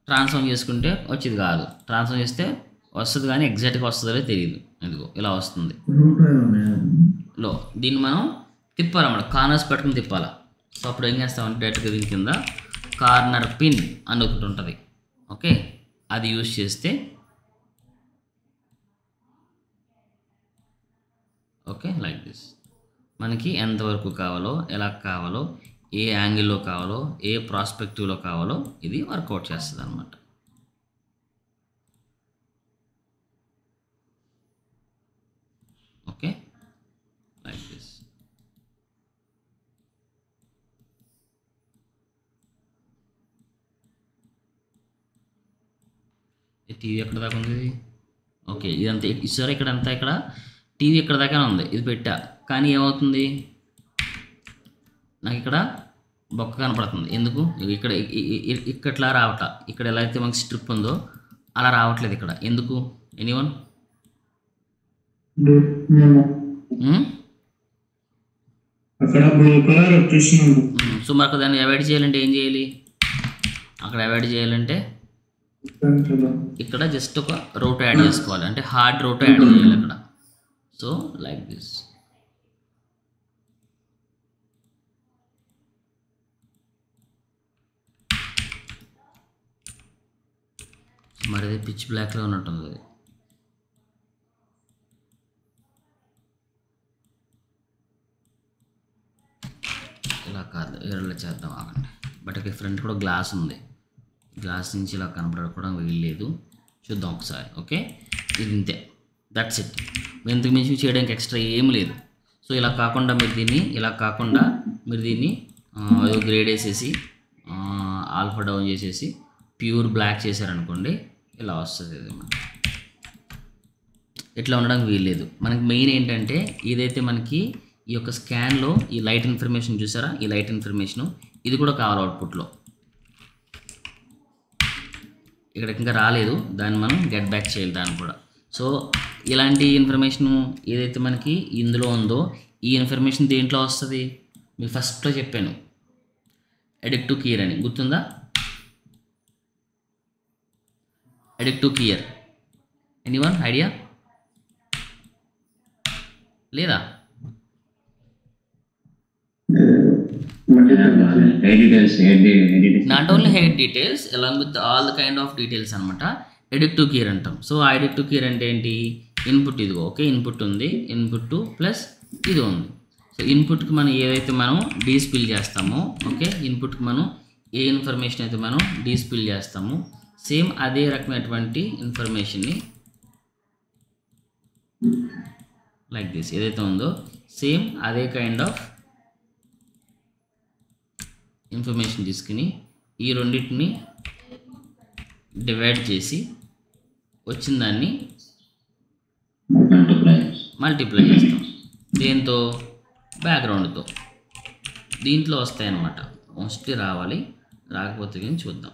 ట్రాన్స్ఫార్మ్ చేసుకుంటే వచ్చేది కాదు, ట్రాన్స్ఫార్మ్ చేస్తే వస్తుంది కానీ ఎగ్జాక్ట్గా వస్తుందో తెలియదు. ఇదిగో ఇలా వస్తుంది లో. దీన్ని మనం తిప్పాలన్నమాట, కార్నర్స్ పెట్టుకుని తిప్పాలి. సో అప్పుడు ఏం చేస్తామంటే డైరెక్ట్గా దీని కింద కార్నర్ పిన్ అని ఒకటి ఉంటుంది. ఓకే, అది యూజ్ చేస్తే ఓకే లైక్ దిస్ మనకి ఎంతవరకు కావాలో, ఎలా కావాలో, ఏ యాంగిల్లో కావాలో, ఏ ప్రాస్పెక్టివ్లో కావాలో ఇది వర్కౌట్ చేస్తుంది అనమాట. Okay like this. టీవీ ఎక్కడ దాకా ఉంది? ఓకే, ఇదంతా ఇస్తారా ఇక్కడంతా, ఇక్కడ టీవీ ఎక్కడ దాకా ఉంది, ఇది పెట్టా. కానీ ఏమవుతుంది, నాకు ఇక్కడ బొక్క కనపడుతుంది. ఎందుకు? ఇక్కడ ఇక్కట్లా రావట, ఇక్కడ ఎలా అయితే మనకి స్ట్రిప్ ఉందో అలా రావట్లేదు ఇక్కడ. ఎందుకు? ఎనీవన్? సో మాకు దాన్ని అవాయిడ్ చేయాలంటే ఏం చేయాలి? అక్కడ అవాయిడ్ చేయాలంటే ఇక్కడ జస్ట్ ఒక రోటో యాడ్ చేసుకోవాలి, అంటే హార్డ్ రోటో యాడ్ చేయాలి అక్కడ. So like this. మరి అది పిచ్ బ్లాక్లో ఉన్నట్టుంది అది. ఇలా కాదు, ఇలా చేద్దాం ఆగండి. బట్ ఇక్కడ ఫ్రంట్ కూడా గ్లాస్ ఉంది, గ్లాస్ నుంచి ఇలా కనపడకపోవడం వీల్లేదు. చూద్దాం ఒకసారి. ఓకే, ఇది ఇంతే, దట్స్ ఇట్. ఇంతకు మించి చేయడానికి ఎక్స్ట్రా ఏం లేదు. సో ఇలా కాకుండా మీరు దీన్ని గ్రేడ్ వేసేసి ఆల్ఫా డౌన్ చేసేసి ప్యూర్ బ్లాక్ చేశారనుకోండి, ఇలా వస్తుంది. ఇది ఇట్లా ఉండడానికి వీల్లేదు. మనకి మెయిన్ ఏంటంటే ఏదైతే మనకి ఈ యొక్క స్కాన్లో ఈ లైట్ ఇన్ఫర్మేషన్ చూసారా, ఈ లైట్ ఇన్ఫర్మేషను ఇది కూడా కావాలి అవుట్పుట్లో. ఇక్కడ ఇంకా రాలేదు, దాన్ని మనం గెట్ బ్యాక్ చేయాలి దాన్ని కూడా. సో ఇలాంటి ఇన్ఫర్మేషను ఏదైతే మనకి ఇందులో ఉందో ఈ ఇన్ఫర్మేషన్ దేంట్లో వస్తుంది? మీకు ఫస్ట్లో చెప్పాను అడిక్టివ్ కీయర్ అని, గుర్తుందా? అడిక్టివ్ కీయర్, ఎనీవన్ ఐడియా లేదా? Not only head details along with all the kind of details అనమాట అడిక్టివ్ కీయర్ అంటాం. సో ఆ అడిక్టివ్ కీయర్ అంటే ఏంటి? ఇన్పుట్ ఇదిగో, ఓకే ఇన్పుట్ ఉంది, ఇన్పుట్ ప్లస్ ఇది ఉంది. సో ఇన్పుట్కి మనం ఏదైతే మనం డీస్పిల్ చేస్తామో, ఓకే ఇన్పుట్కి మనం ఏ ఇన్ఫర్మేషన్ అయితే మనం డీస్పిల్ చేస్తామో సేమ్ అదే రకమైనటువంటి ఇన్ఫర్మేషన్ని లైక్ దిస్ ఏదైతే ఉందో సేమ్ అదే కైండ్ ఆఫ్ ఇన్ఫర్మేషన్ తీసుకుని ఈ రెండింటిని డివైడ్ చేసి వచ్చిన దాన్ని మల్టిప్లై చేస్తాం. దేంతో? బ్యాక్గ్రౌండ్తో. దీంట్లో వస్తాయన్నమాట. మోస్ట్లీ రావాలి, రాకపోతే కానీ చూద్దాం.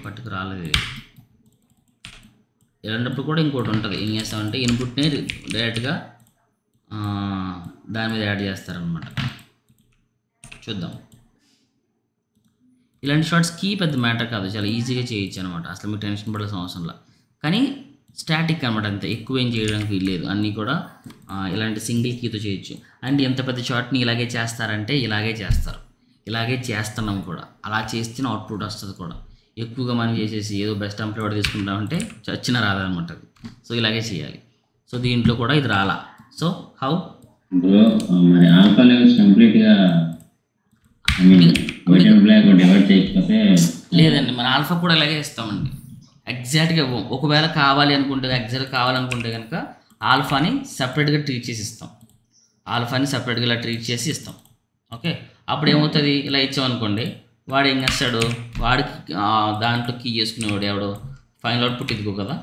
పట్టుకు రాలేదు. ఇలాంటప్పుడు కూడా ఇంకోటి ఉంటుంది. ఏం చేస్తామంటే ఇన్పుట్ని డైరెక్ట్గా దాని మీద యాడ్ చేస్తారనమాట. చూద్దాం. ఇలాంటి షార్ట్స్ కీ పెద్ద మ్యాటర్ కాదు, చాలా ఈజీగా చేయొచ్చు అనమాట. అసలు మీరు టెన్షన్ పడాల్సిన అవసరంలా. కానీ స్టాటిక్ అనమాట, అంతే, ఎక్కువ ఏం చేయడానికి లేదు. అన్నీ కూడా ఇలాంటి సింగిల్ కీతో చేయొచ్చు. అండ్ ఎంత పెద్ద షార్ట్ని ఇలాగే చేస్తారంటే ఇలాగే చేస్తారు, ఇలాగే చేస్తున్నాం కూడా. అలా చేస్తేనే అవుట్పుట్ వస్తుంది కూడా. ఎక్కువగా మనం చేసేసి ఏదో బెస్ట్ అంప్లైడ్ తీసుకుంటామంటే చచ్చిన రాదనమాట అది. సో ఇలాగే చేయాలి. సో దీంట్లో కూడా ఇది రాలా. సో హౌ మరి ఆల్ఫా లెవెల్స్ కంప్లీట్గా లేదండి, మన ఆల్ఫా కూడా ఇలాగే ఇస్తామండి. ఎగ్జాక్ట్గా ఇవ్వం. ఒకవేళ కావాలి అనుకుంటే, ఎగ్జాక్ట్ కావాలనుకుంటే కనుక ఆల్ఫాని సపరేట్గా ట్రీట్ చేసి ఇస్తాం. ఆల్ఫాని సపరేట్గా ఇలా ట్రీట్ చేసి ఇస్తాం. ఓకే, అప్పుడు ఏమవుతుంది? ఇలా ఇచ్చామనుకోండి, వాడు ఏం చేస్తాడు? వాడికి దాంట్లో కీ చేసుకునేవాడు ఎవడో ఫైనల్ అవుట్పుట్ ఇదిగో కదా,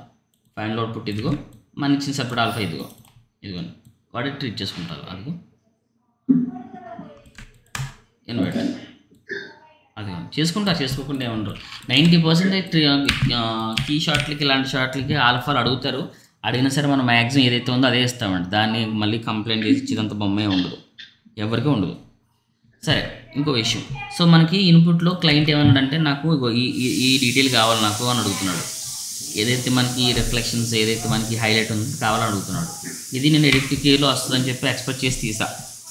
ఫైనల్ అవుట్పుట్ ఇదిగో, మన ఇచ్చిన సపరేట్ ఆల్ఫా ఇదిగో, ఇదిగోండి, వాడే ట్రీట్ చేసుకుంటారు. అదిగో ఇన్వర్టర్ అది చేసుకుంటారు, చేసుకోకుండా ఏమన్నారు. 90% కీ షార్ట్లకి ఇలాంటి షార్ట్లకి ఆల్ఫాలు అడుగుతారు. అడిగినా సరే మనం మ్యాక్సిమం ఏదైతే ఉందో అదే ఇస్తామండి. దాన్ని మళ్ళీ కంప్లైంట్ చేసి ఇచ్చేదంత బొమ్మే ఉండదు. ఎవరికీ ఉండదు. సరే, ఇంకో విషయం. సో మనకి ఇన్పుట్లో క్లయింట్ ఏమన్నాడంటే నాకు ఈ డీటెయిల్ కావాలి నాకు అని అడుగుతున్నాడు. ఏదైతే మనకి రిఫ్లెక్షన్స్ ఏదైతే మనకి హైలైట్ ఉంది కావాలని అడుగుతున్నాడు. ఇది నేను ఎడిక్టివ్ కీలో వస్తుందని చెప్పి ఎక్స్పెక్ట్ చేసి తీసా,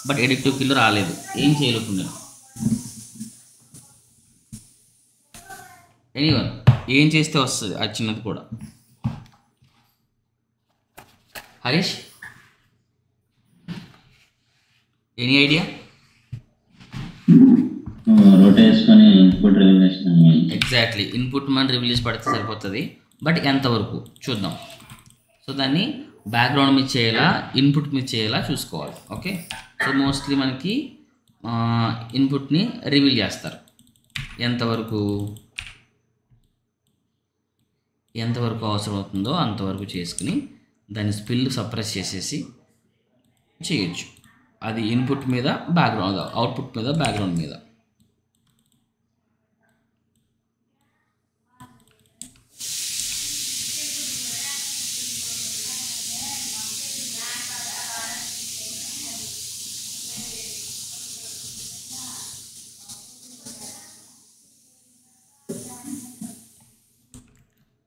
బట్ ఎడిక్టివ్ కీలో రాలేదు. ఏం చేయలేకుండా నేను ఎనీవన్ ఏం చేస్తే వస్తుంది అది చిన్నది కూడా. Harish, any idea? రోటేట్ చేసుకొని ఇన్పుట్ రివీల్ చేస్తాను. ఎగ్జాక్ట్లీ, ఇన్పుట్ మనం రివీల్ చేసి పడితే సరిపోతుంది, బట్ ఎంతవరకు చూద్దాం. సో దాన్ని బ్యాక్గ్రౌండ్ మీద చేయాలా ఇన్పుట్ మీద చేయాలా చూసుకోవాలి. ఓకే, సో మోస్ట్లీ మనకి ఇన్పుట్ని రివీల్ చేస్తారు. ఎంతవరకు అవసరం అవుతుందో అంతవరకు చేసుకుని దాన్ని స్పిల్ సప్రెస్ చేసేసి చేయొచ్చు. అది ఇన్పుట్ మీద బ్యాక్గ్రౌండ్, అవుట్పుట్ మీద బ్యాక్గ్రౌండ్ మీద.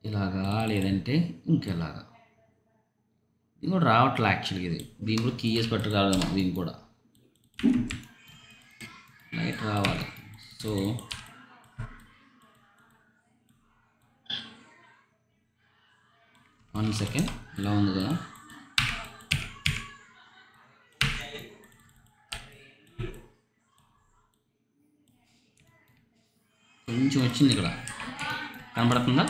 ఇలాగా లేదంటే ఇంకెలాగా. ఇది కూడా రావట్లే యాక్చువల్గా. దీని కూడా కీ చేసి పట్టు కావాలి. దీన్ని కూడా లైట్ రావాలి. సో వన్ సెకండ్, ఇలా ఉంది కదా. కొంచెం వచ్చింది ఇక్కడ, కనపడుతుందా?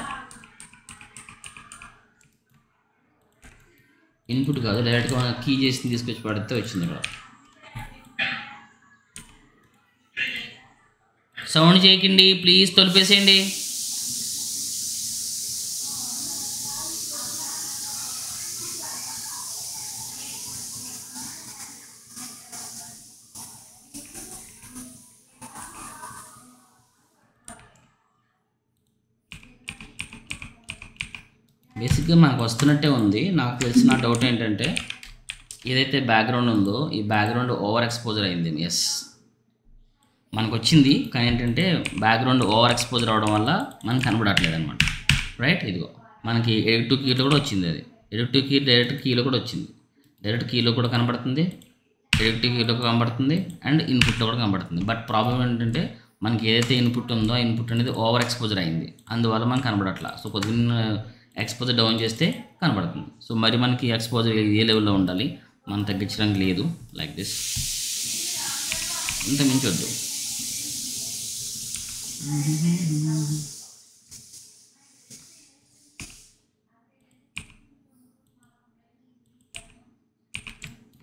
ఇన్పుట్ కాదు, డైరెక్ట్గా కీ చేసి తీసుకొచ్చి పడితే వచ్చింది ఇక్కడ. సౌండ్ చేయకండి ప్లీజ్, తొలిపేసేయండి. బేసిక్గా మనకు వస్తున్నట్టే ఉంది. నాకు తెలిసిన డౌట్ ఏంటంటే ఏదైతే బ్యాక్గ్రౌండ్ ఉందో ఈ బ్యాక్గ్రౌండ్ ఓవర్ ఎక్స్పోజర్ అయింది. ఎస్, మనకు వచ్చింది, కానీ ఏంటంటే బ్యాక్గ్రౌండ్ ఓవర్ ఎక్స్పోజర్ అవడం వల్ల మనకు కనబడట్లేదు అనమాట. రైట్, ఇదిగో మనకి ఎడిక్టివ్ కీలో కూడా వచ్చింది. అది ఎడిక్టివ్ కీ డైరెక్ట్ కీలో కూడా వచ్చింది. డైరెక్ట్ కీలో కూడా కనబడుతుంది, ఎడిక్టివ్ కీలో కనబడుతుంది, అండ్ ఇన్పుట్లో కూడా కనబడుతుంది. బట్ ప్రాబ్లం ఏంటంటే మనకి ఏదైతే ఇన్పుట్ ఉందో ఆ ఇన్పుట్ అనేది ఓవర్ ఎక్స్పోజర్ అయింది, అందువల్ల మనకు కనబడట్లా. సో కొద్దిగా ఎక్స్పోజర్ డౌన్ చేస్తే కనబడుతుంది. సో మరి మనకి ఎక్స్పోజర్ ఏ లెవెల్లో ఉండాలి, మనం తగ్గించడానికి లేదు. లైక్ దిస్, ఇంత మించొద్దు.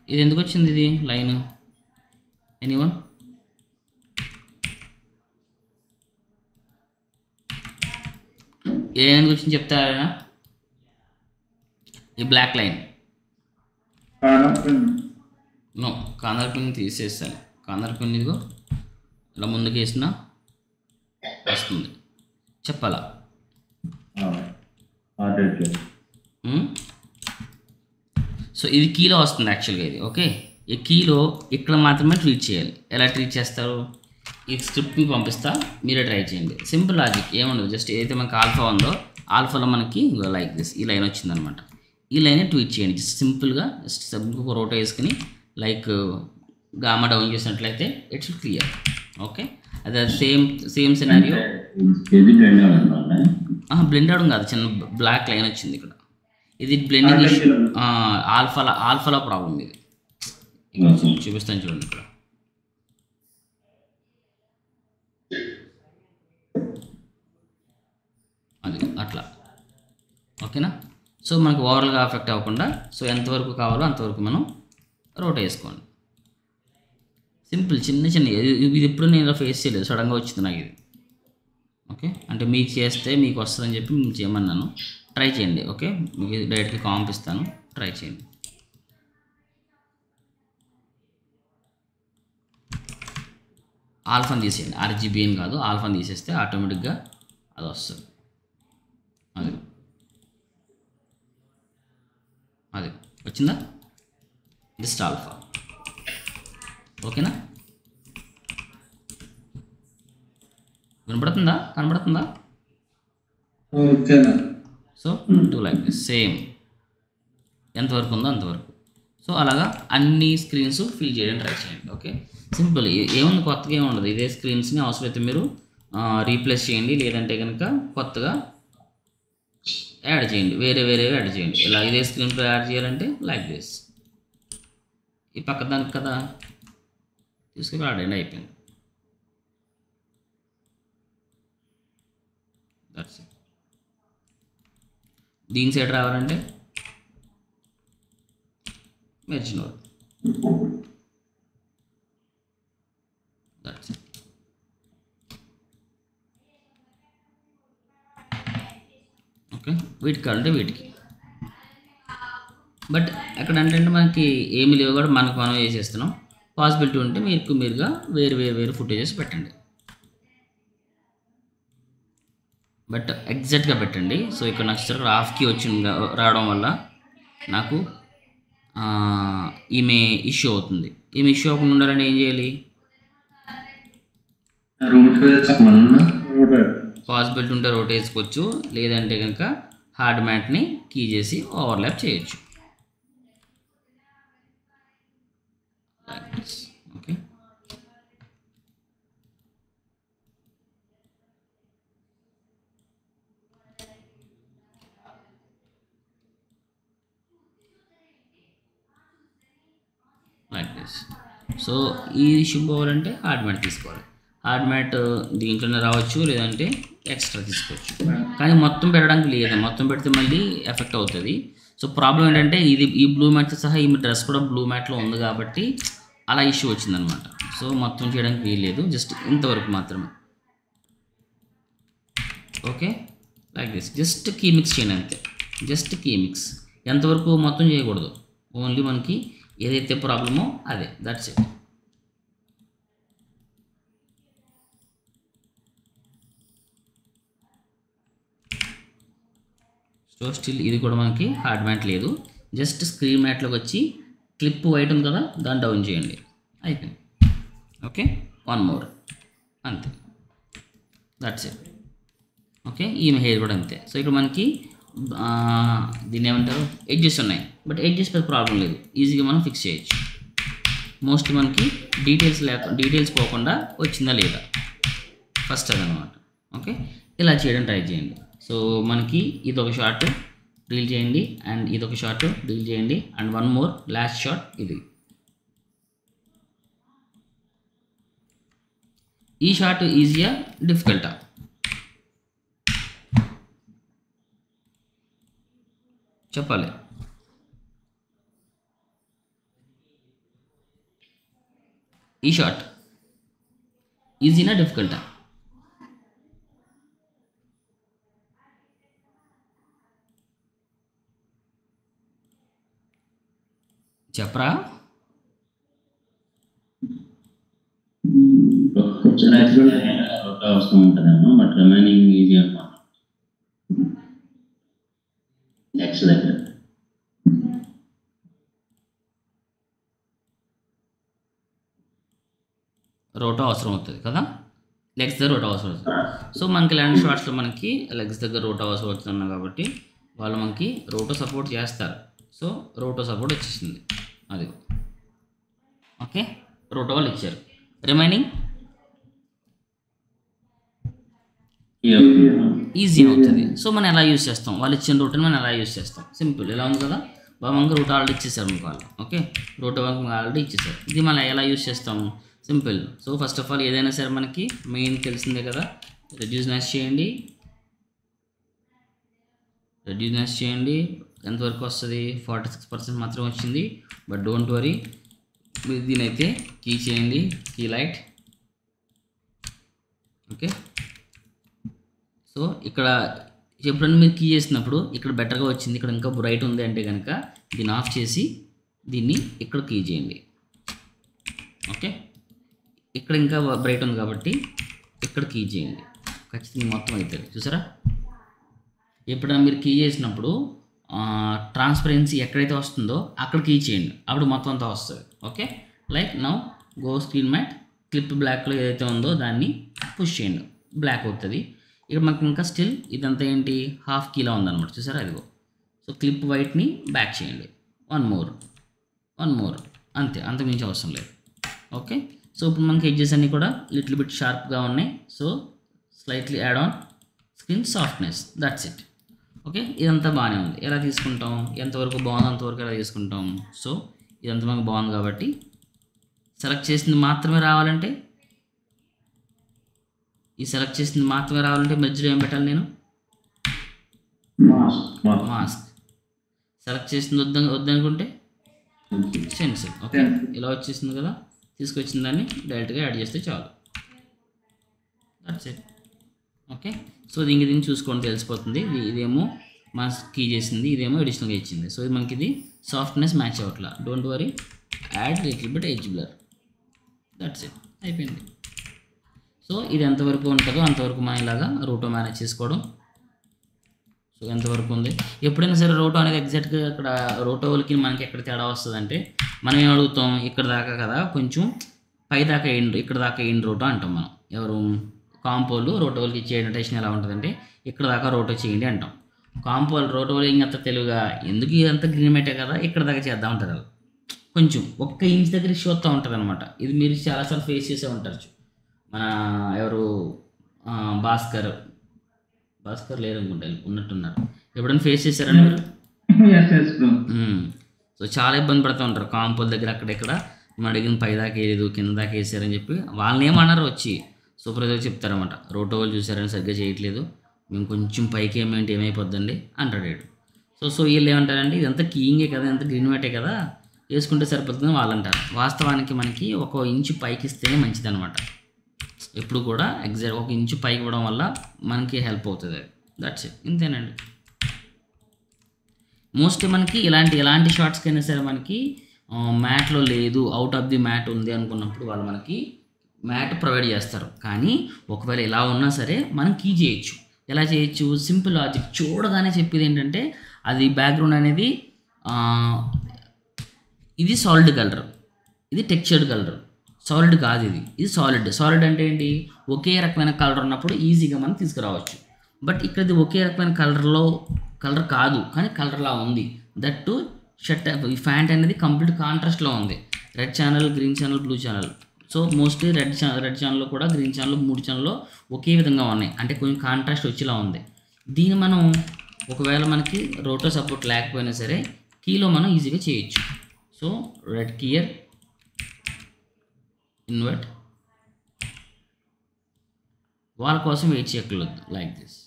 ఇది ఎందుకు వచ్చింది ఇది లైన్? ఎనీవన్? ఏ ఎందుకు వచ్చింది చెప్తారా? ఈ black line no, corner pin తీసేస్తాను. కార్నర్ పిన్ ఇదిగో ఇలా ముందుకు వేసినా వస్తుంది. చెప్పాలా? సో ఇది కీలో వస్తుంది యాక్చువల్గా ఇది. ఓకే, ఈ కీలో ఇక్కడ మాత్రమే ట్రీట్ చేయాలి. ఎలా ట్రీట్ చేస్తారు? ఈ స్క్రిప్ట్ని పంపిస్తా, మీరే ట్రై చేయండి. సింపుల్ లాజిక్, ఏముండదు. జస్ట్ ఏదైతే మనకి ఆల్ఫా ఉందో ఆల్ఫాలో మనకి లైక్ దిస్ ఈ లైన్ వచ్చిందనమాట. ఈ లైన్ ట్వీట్ చేయండి. జస్ట్ సింపుల్గా జస్ట్ సబ్కు రోటో వేసుకుని లైక్ గామా డౌన్ చేసినట్లయితే ఇట్స్ క్లియర్. ఓకే, అదే సేమ్ సినారియో. బ్లెండ్ అవడం కాదు, చిన్న బ్లాక్ లైన్ వచ్చింది ఇక్కడ. ఇది బ్లెండింగ్ ఇష్యూ, ఆల్ఫాలో ప్రాబ్లం ఇది. చూపిస్తాను చూడండి ఇక్కడ. అది అట్లా ఓకేనా. సో మనకు ఓవరాల్గా ఎఫెక్ట్ అవ్వకుండా సో ఎంతవరకు కావాలో అంతవరకు మనం రోట్ వేసుకోండి. సింపుల్, చిన్న ఇది ఎప్పుడు నేను ఇలా ఫేస్ చేయలేదు, సడన్గా వచ్చింది నాకు ఇది. ఓకే, అంటే మీకు చేస్తే మీకు వస్తుందని చెప్పి మీకు చేయమన్నాను. ట్రై చేయండి. ఓకే, మీకు డైరెక్ట్గా కాంప్ ఇస్తాను, ట్రై చేయండి. ఆల్ఫాని తీసేయండి, RGB అని కాదు, ఆల్ఫాని తీసేస్తే ఆటోమేటిక్గా అది వస్తుంది. అది వచ్చిందా? Just alpha. ఓకేనా? కనబడుతుందా? ఓకేనా? So do like this same, ఎంతవరకు ఉందో అంతవరకు. సో అలాగా అన్ని స్క్రీన్స్ ఫిల్ చేయడం ట్రై చేయండి. ఓకే, సింపుల్, ఏముంది కొత్తగా ఏమి ఉండదు. ఇదే స్క్రీన్స్ని అవసరమైతే మీరు రీప్లేస్ చేయండి, లేదంటే కనుక కొత్తగా యాడ్ చేయండి, వేరేవి యాడ్ చేయండి. ఇలా ఇదే స్క్రీన్లో యాడ్ చేయాలంటే లైక్ దిస్, ఈ పక్క దానికి కదా తీసుకుని ఆడండి, అయిపోయింది. That's it. దీని సైడ్ రావాలంటే merge node. That's it. Okay, వీటికి కావాలంటే వీటికి. బట్ అక్కడ అంటే మనకి ఏమి లేవు కూడా మనం చేసేస్తున్నాం. పాసిబిలిటీ ఉంటే మీరుగా వేరు ఫుటేజెస్ పెట్టండి, బట్ ఎగ్జాక్ట్గా పెట్టండి. సో ఇక్కడ నాకు ఇక్కడ హాఫ్కి రావడం వల్ల నాకు ఈమె ఇష్యూ అవుతుంది. ఈమె ఇష్యూ అవ్వకుండా ఉండాలంటే ఏం చేయాలి? పాసిబిలిటీ ఉంటే రోట్ వేసుకోవచ్చు, లేదంటే కనుక హార్డ్ మ్యాట్ని కీ చేసి ఓవర్లాప్ చేయొచ్చు. Okay, like this. సో ఈ ఇష్యూ పోవాలంటే హార్డ్ మ్యాట్ తీసుకోవాలి. హార్డ్ మ్యాట్ దీంట్లోనే రావచ్చు, లేదంటే ఎక్స్ట్రా తీసుకోవచ్చు. కానీ మొత్తం పెట్టడానికి లేదు, మొత్తం పెడితే మళ్ళీ ఎఫెక్ట్ అవుతుంది. సో ప్రాబ్లం ఏంటంటే ఈ బ్లూ మ్యాట్తో సహా ఈ డ్రెస్ కూడా బ్లూ మ్యాట్లో ఉంది కాబట్టి అలా ఇష్యూ వచ్చిందనమాట. సో మొత్తం చేయడానికి వీల్లేదు, జస్ట్ ఇంతవరకు మాత్రమే. Okay, like this. Just key mix చేయండి అంతే, జస్ట్ కీ మిక్స్. ఎంతవరకు మొత్తం చేయకూడదు, ఓన్లీ మనకి ఏదైతే ప్రాబ్లమో అదే, దట్స్ ఇట్. సో స్టిల్ ఇది కూడా మనకి హార్డ్ మ్యాట్ లేదు, జస్ట్ స్క్రీన్ మ్యాట్లోకి వచ్చి క్లిప్ వైట్ ఉంది కదా దాన్ని డౌన్ చేయండి, అయిపోయింది. ఓకే, వన్ మోర్, అంతే, దట్స్ ఇట్. ఓకే, ఈమె హెయిర్ కూడా అంతే. సో ఇక్కడ మనకి దీన్ని ఏమంటారు, ఎడ్జెస్ ఉన్నాయి, బట్ ఎడ్జెస్ పెద్ద ప్రాబ్లం లేదు, ఈజీగా మనం ఫిక్స్ చేయొచ్చు. మోస్ట్లీ మనకి డీటెయిల్స్ పోకుండా వచ్చిందా లేదా ఫస్ట్ అదనమాట. ఓకే, ఇలా చేయడం ట్రై చేయండి. సో మనకి ఇదొక షార్ట్ రీల్ చేయండి, అండ్ ఇదొక షార్ట్ రీల్ చేయండి, and one more last short ఇది. ఈ షార్ట్ ఈజీయా డిఫికల్టా? చెప్పాలి. ఈ షార్ట్ ఈజీనా డిఫికల్టా? చెప్పరా? కొంచెం అవసరం ఉంటుందేమో, బట్ రిమైనింగ్ ఈజీ అన్నమాట. నెక్స్ట్ దగ్గర రోటో అవసరం అవుతుంది కదా, లెగ్స్ దగ్గర రోటో అవసరం అవుతుంది. సో మనకి ఇలాంటి షార్ట్స్లో మనకి లెగ్స్ దగ్గర రోటో అవసరం అవుతున్నాం కాబట్టి వాళ్ళు మనకి రోటో సపోర్ట్ చేస్తారు. సో రోటో సపోర్ట్ వచ్చేసింది, అది. ఓకే, రోటో వాళ్ళు ఇచ్చారు. రిమైనింగ్ ఈజీ అవుతుంది. సో మనం ఎలా యూస్ చేస్తాం, వాళ్ళు ఇచ్చిన రూట్ని మనం ఎలా యూస్ చేస్తాం? సింపుల్, ఇలా ఉంది కదా, మనకి రూట్ ఆల్రెడీ ఇచ్చేసారు మనకు వాళ్ళు. ఓకే, రూట్ ఆల్రెడీ ఇచ్చేసారు. ఇది మనం ఎలా యూస్ చేస్తాం? Simple. So first of all ఏదైనా సరే మనకి మెయిన్ తెలిసిందే కదా, రెడ్యూస్ నాయిస్ చేయండి. ఎంతవరకు వస్తుంది? 46% మాత్రమే వచ్చింది, బట్ డోంట్ వరీ, మీరు దీనైతే కీ చేయండి, కీ లైట్. ఓకే, సో ఇక్కడ ఎప్పుడన్నా మీరు కీ చేసినప్పుడు ఇక్కడ బెటర్గా వచ్చింది, ఇక్కడ ఇంకా బ్రైట్ ఉంది అంటే కనుక దీన్ని ఆఫ్ చేసి దీన్ని ఇక్కడ కీ చేయండి. ఓకే, ఇక్కడ ఇంకా బ్రైట్ ఉంది కాబట్టి ఇక్కడ కీ చేయండి, ఖచ్చితంగా మొత్తం అవుతుంది. చూసారా, ఎప్పుడైనా మీరు కీ చేసినప్పుడు ట్రాన్స్పరెన్సీ ఎక్కడైతే వస్తుందో అక్కడ కీ చేయండి, అప్పుడు మొత్తం అంతా వస్తుంది. Okay, like now go screen matte clip బ్లాక్లో ఏదైతే ఉందో దాన్ని పుష్ చేయండి, బ్లాక్ అవుతుంది. ఇక్కడ మనకి ఇంకా స్టిల్ ఇదంతా ఏంటి హాఫ్ కీలా ఉందన్నమాట, చూసారా అదిగో. సో క్లిప్ వైట్ని బ్యాక్ చేయండి, వన్ మోర్ అంతే, అంతకుమించి అవసరం లేదు. ఓకే, సో ఇప్పుడు మనకి ఎడ్జెస్ అన్నీ కూడా లిటిల్ బిట్ షార్ప్గా ఉన్నాయి. So slightly add on screen softness, that's it. Okay, ఇదంతా బాగానే ఉంది. ఎలా తీసుకుంటాం, ఎంతవరకు బాగుంది అంతవరకు ఎలా తీసుకుంటాం. సో ఇదంతా మనకు బాగుంది కాబట్టి సెలెక్ట్ చేసింది మాత్రమే రావాలంటే మధ్యలో ఏం పెట్టాలి నేను, మాస్క్. సెలెక్ట్ చేసింది వద్దనుకుంటే సెన్సిల్. ఓకే, ఇలా వచ్చేసింది కదా, తీసుకొచ్చిన దాన్ని డైరెక్ట్గా యాడ్ చేస్తే చాలు, దట్స్ ఇట్. ఓకే, సో దీన్ని చూసుకొని తెలిసిపోతుంది. ఇదేమో మాస్క్ కీ చేసింది, ఇదేమో అడిషనల్గా ఇచ్చింది. సో ఇది మనకి ఇది సాఫ్ట్నెస్ మ్యాచ్ అవ్వట్లా. Don't worry, add little bit edge blur, that's it, అయిపోయింది. సో ఇది ఎంతవరకు ఉంటుందో అంతవరకు మనం ఇలాగా రోటో మేనేజ్ చేసుకోవడం. సో ఎంతవరకు ఉంది, ఎప్పుడైనా సరే రోటో అనేది ఎగ్జాక్ట్గా ఇక్కడ రోటోలకి మనకి ఎక్కడ తేడా వస్తుంది అంటే మనం ఏం అడుగుతాం, ఇక్కడ దాకా కదా కొంచెం పై దాకా వేయండి, ఇక్కడ దాకా వేయండి రోటో అంటాం మనం. ఎవరు కాంపోలు రోటోలకి ఇచ్చే నోటేషన్ ఎలా ఉంటుందంటే ఇక్కడ దాకా రోటో చేయండి అంటాం. కాంపోలు రోటోలు ఇంకంత తెలుగుగా ఎందుకు ఇదంతా గ్రీన్ మ్యాటే కదా ఇక్కడ దాకా చేద్దాం ఉంటారు, అది కొంచెం 1 ఇంచ్ దగ్గర ఇష్యూ వస్తూ ఉంటుంది అనమాట. ఇది మీరు చాలాసార్లు ఫేస్ చేసే ఉంటారు. మన ఎవరు భాస్కర్ లేరు అనుకుంటా, ఉన్నట్టున్నారు. ఎప్పుడైనా ఫేస్ చేశారని మీరు? సో చాలా ఇబ్బంది పడుతూ ఉంటారు కాంపోల దగ్గర, అక్కడెక్కడ మనం అడిగిన పై దాకా వేయలేదు కింద దాకా వేసారని చెప్పి వాళ్ళని ఏమన్నారు వచ్చి సూపర్వైజర్ చెప్తారన్నమాట. రోటో వాళ్ళు చూసారని సరిగ్గా చేయట్లేదు, మేము కొంచెం పైకి ఏమైపోద్దండి అంటాడు. సో వీళ్ళు ఏమంటారంటే ఇదంతా కీయింగే కదా, ఇదంతా గ్రీన్ మ్యాటే కదా, వేసుకుంటే సరిపోతుందని వాళ్ళు అంటారు. వాస్తవానికి మనకి 1 ఇంచు పైకి ఇస్తేనే మంచిది అనమాట. ఎప్పుడు కూడా ఎగ్జాక్ట్ 1 ఇంచు పైకి ఇవ్వడం వల్ల మనకి హెల్ప్ అవుతుంది. దట్స్ ఇట్, ఇంతేనండి. మోస్ట్లీ మనకి ఎలాంటి షార్ట్స్కి అయినా సరే మనకి మ్యాట్లో లేదు, అవుట్ ఆఫ్ ది మ్యాట్ ఉంది అనుకున్నప్పుడు వాళ్ళు మనకి మ్యాట్ ప్రొవైడ్ చేస్తారు. కానీ ఒకవేళ ఇలా ఉన్నా సరే మనం కీ చేయొచ్చు. ఎలా చేయొచ్చు, సింపుల్ లాజిక్. చూడగానే చెప్పేది ఏంటంటే అది బ్యాక్గ్రౌండ్ అనేది ఇది సాలిడ్ కలర్, ఇది టెక్స్చర్డ్ కలర్. సాలిడ్ కాదు, ఇది సాలిడ్ అంటే ఏంటి, ఒకే రకమైన కలర్ ఉన్నప్పుడు ఈజీగా మనం తీసుకురావచ్చు. బట్ ఇక్కడ ఇది ఒకే రకమైన కలర్ కాదు, కానీ కలర్లా ఉంది. దట్టు షర్ట్ ఈ ప్యాంట్ అనేది కంప్లీట్ కాంట్రాస్ట్లో ఉంది. Red channel, green channel, blue channel. So mostly red ఛానల్లో కూడా గ్రీన్ ఛానల్ 3 ఛానల్లో ఒకే విధంగా ఉన్నాయి, అంటే కొంచెం కాంట్రాస్ట్ వచ్చేలా ఉంది. దీన్ని మనం ఒకవేళ మనకి రోటో సపోర్ట్ లేకపోయినా సరే కీలో మనం ఈజీగా చేయొచ్చు. సో రెడ్ కీయర్, ఇన్వర్ట్, వాళ్ళ కోసం వెయిట్ చేయకూడదు, like this.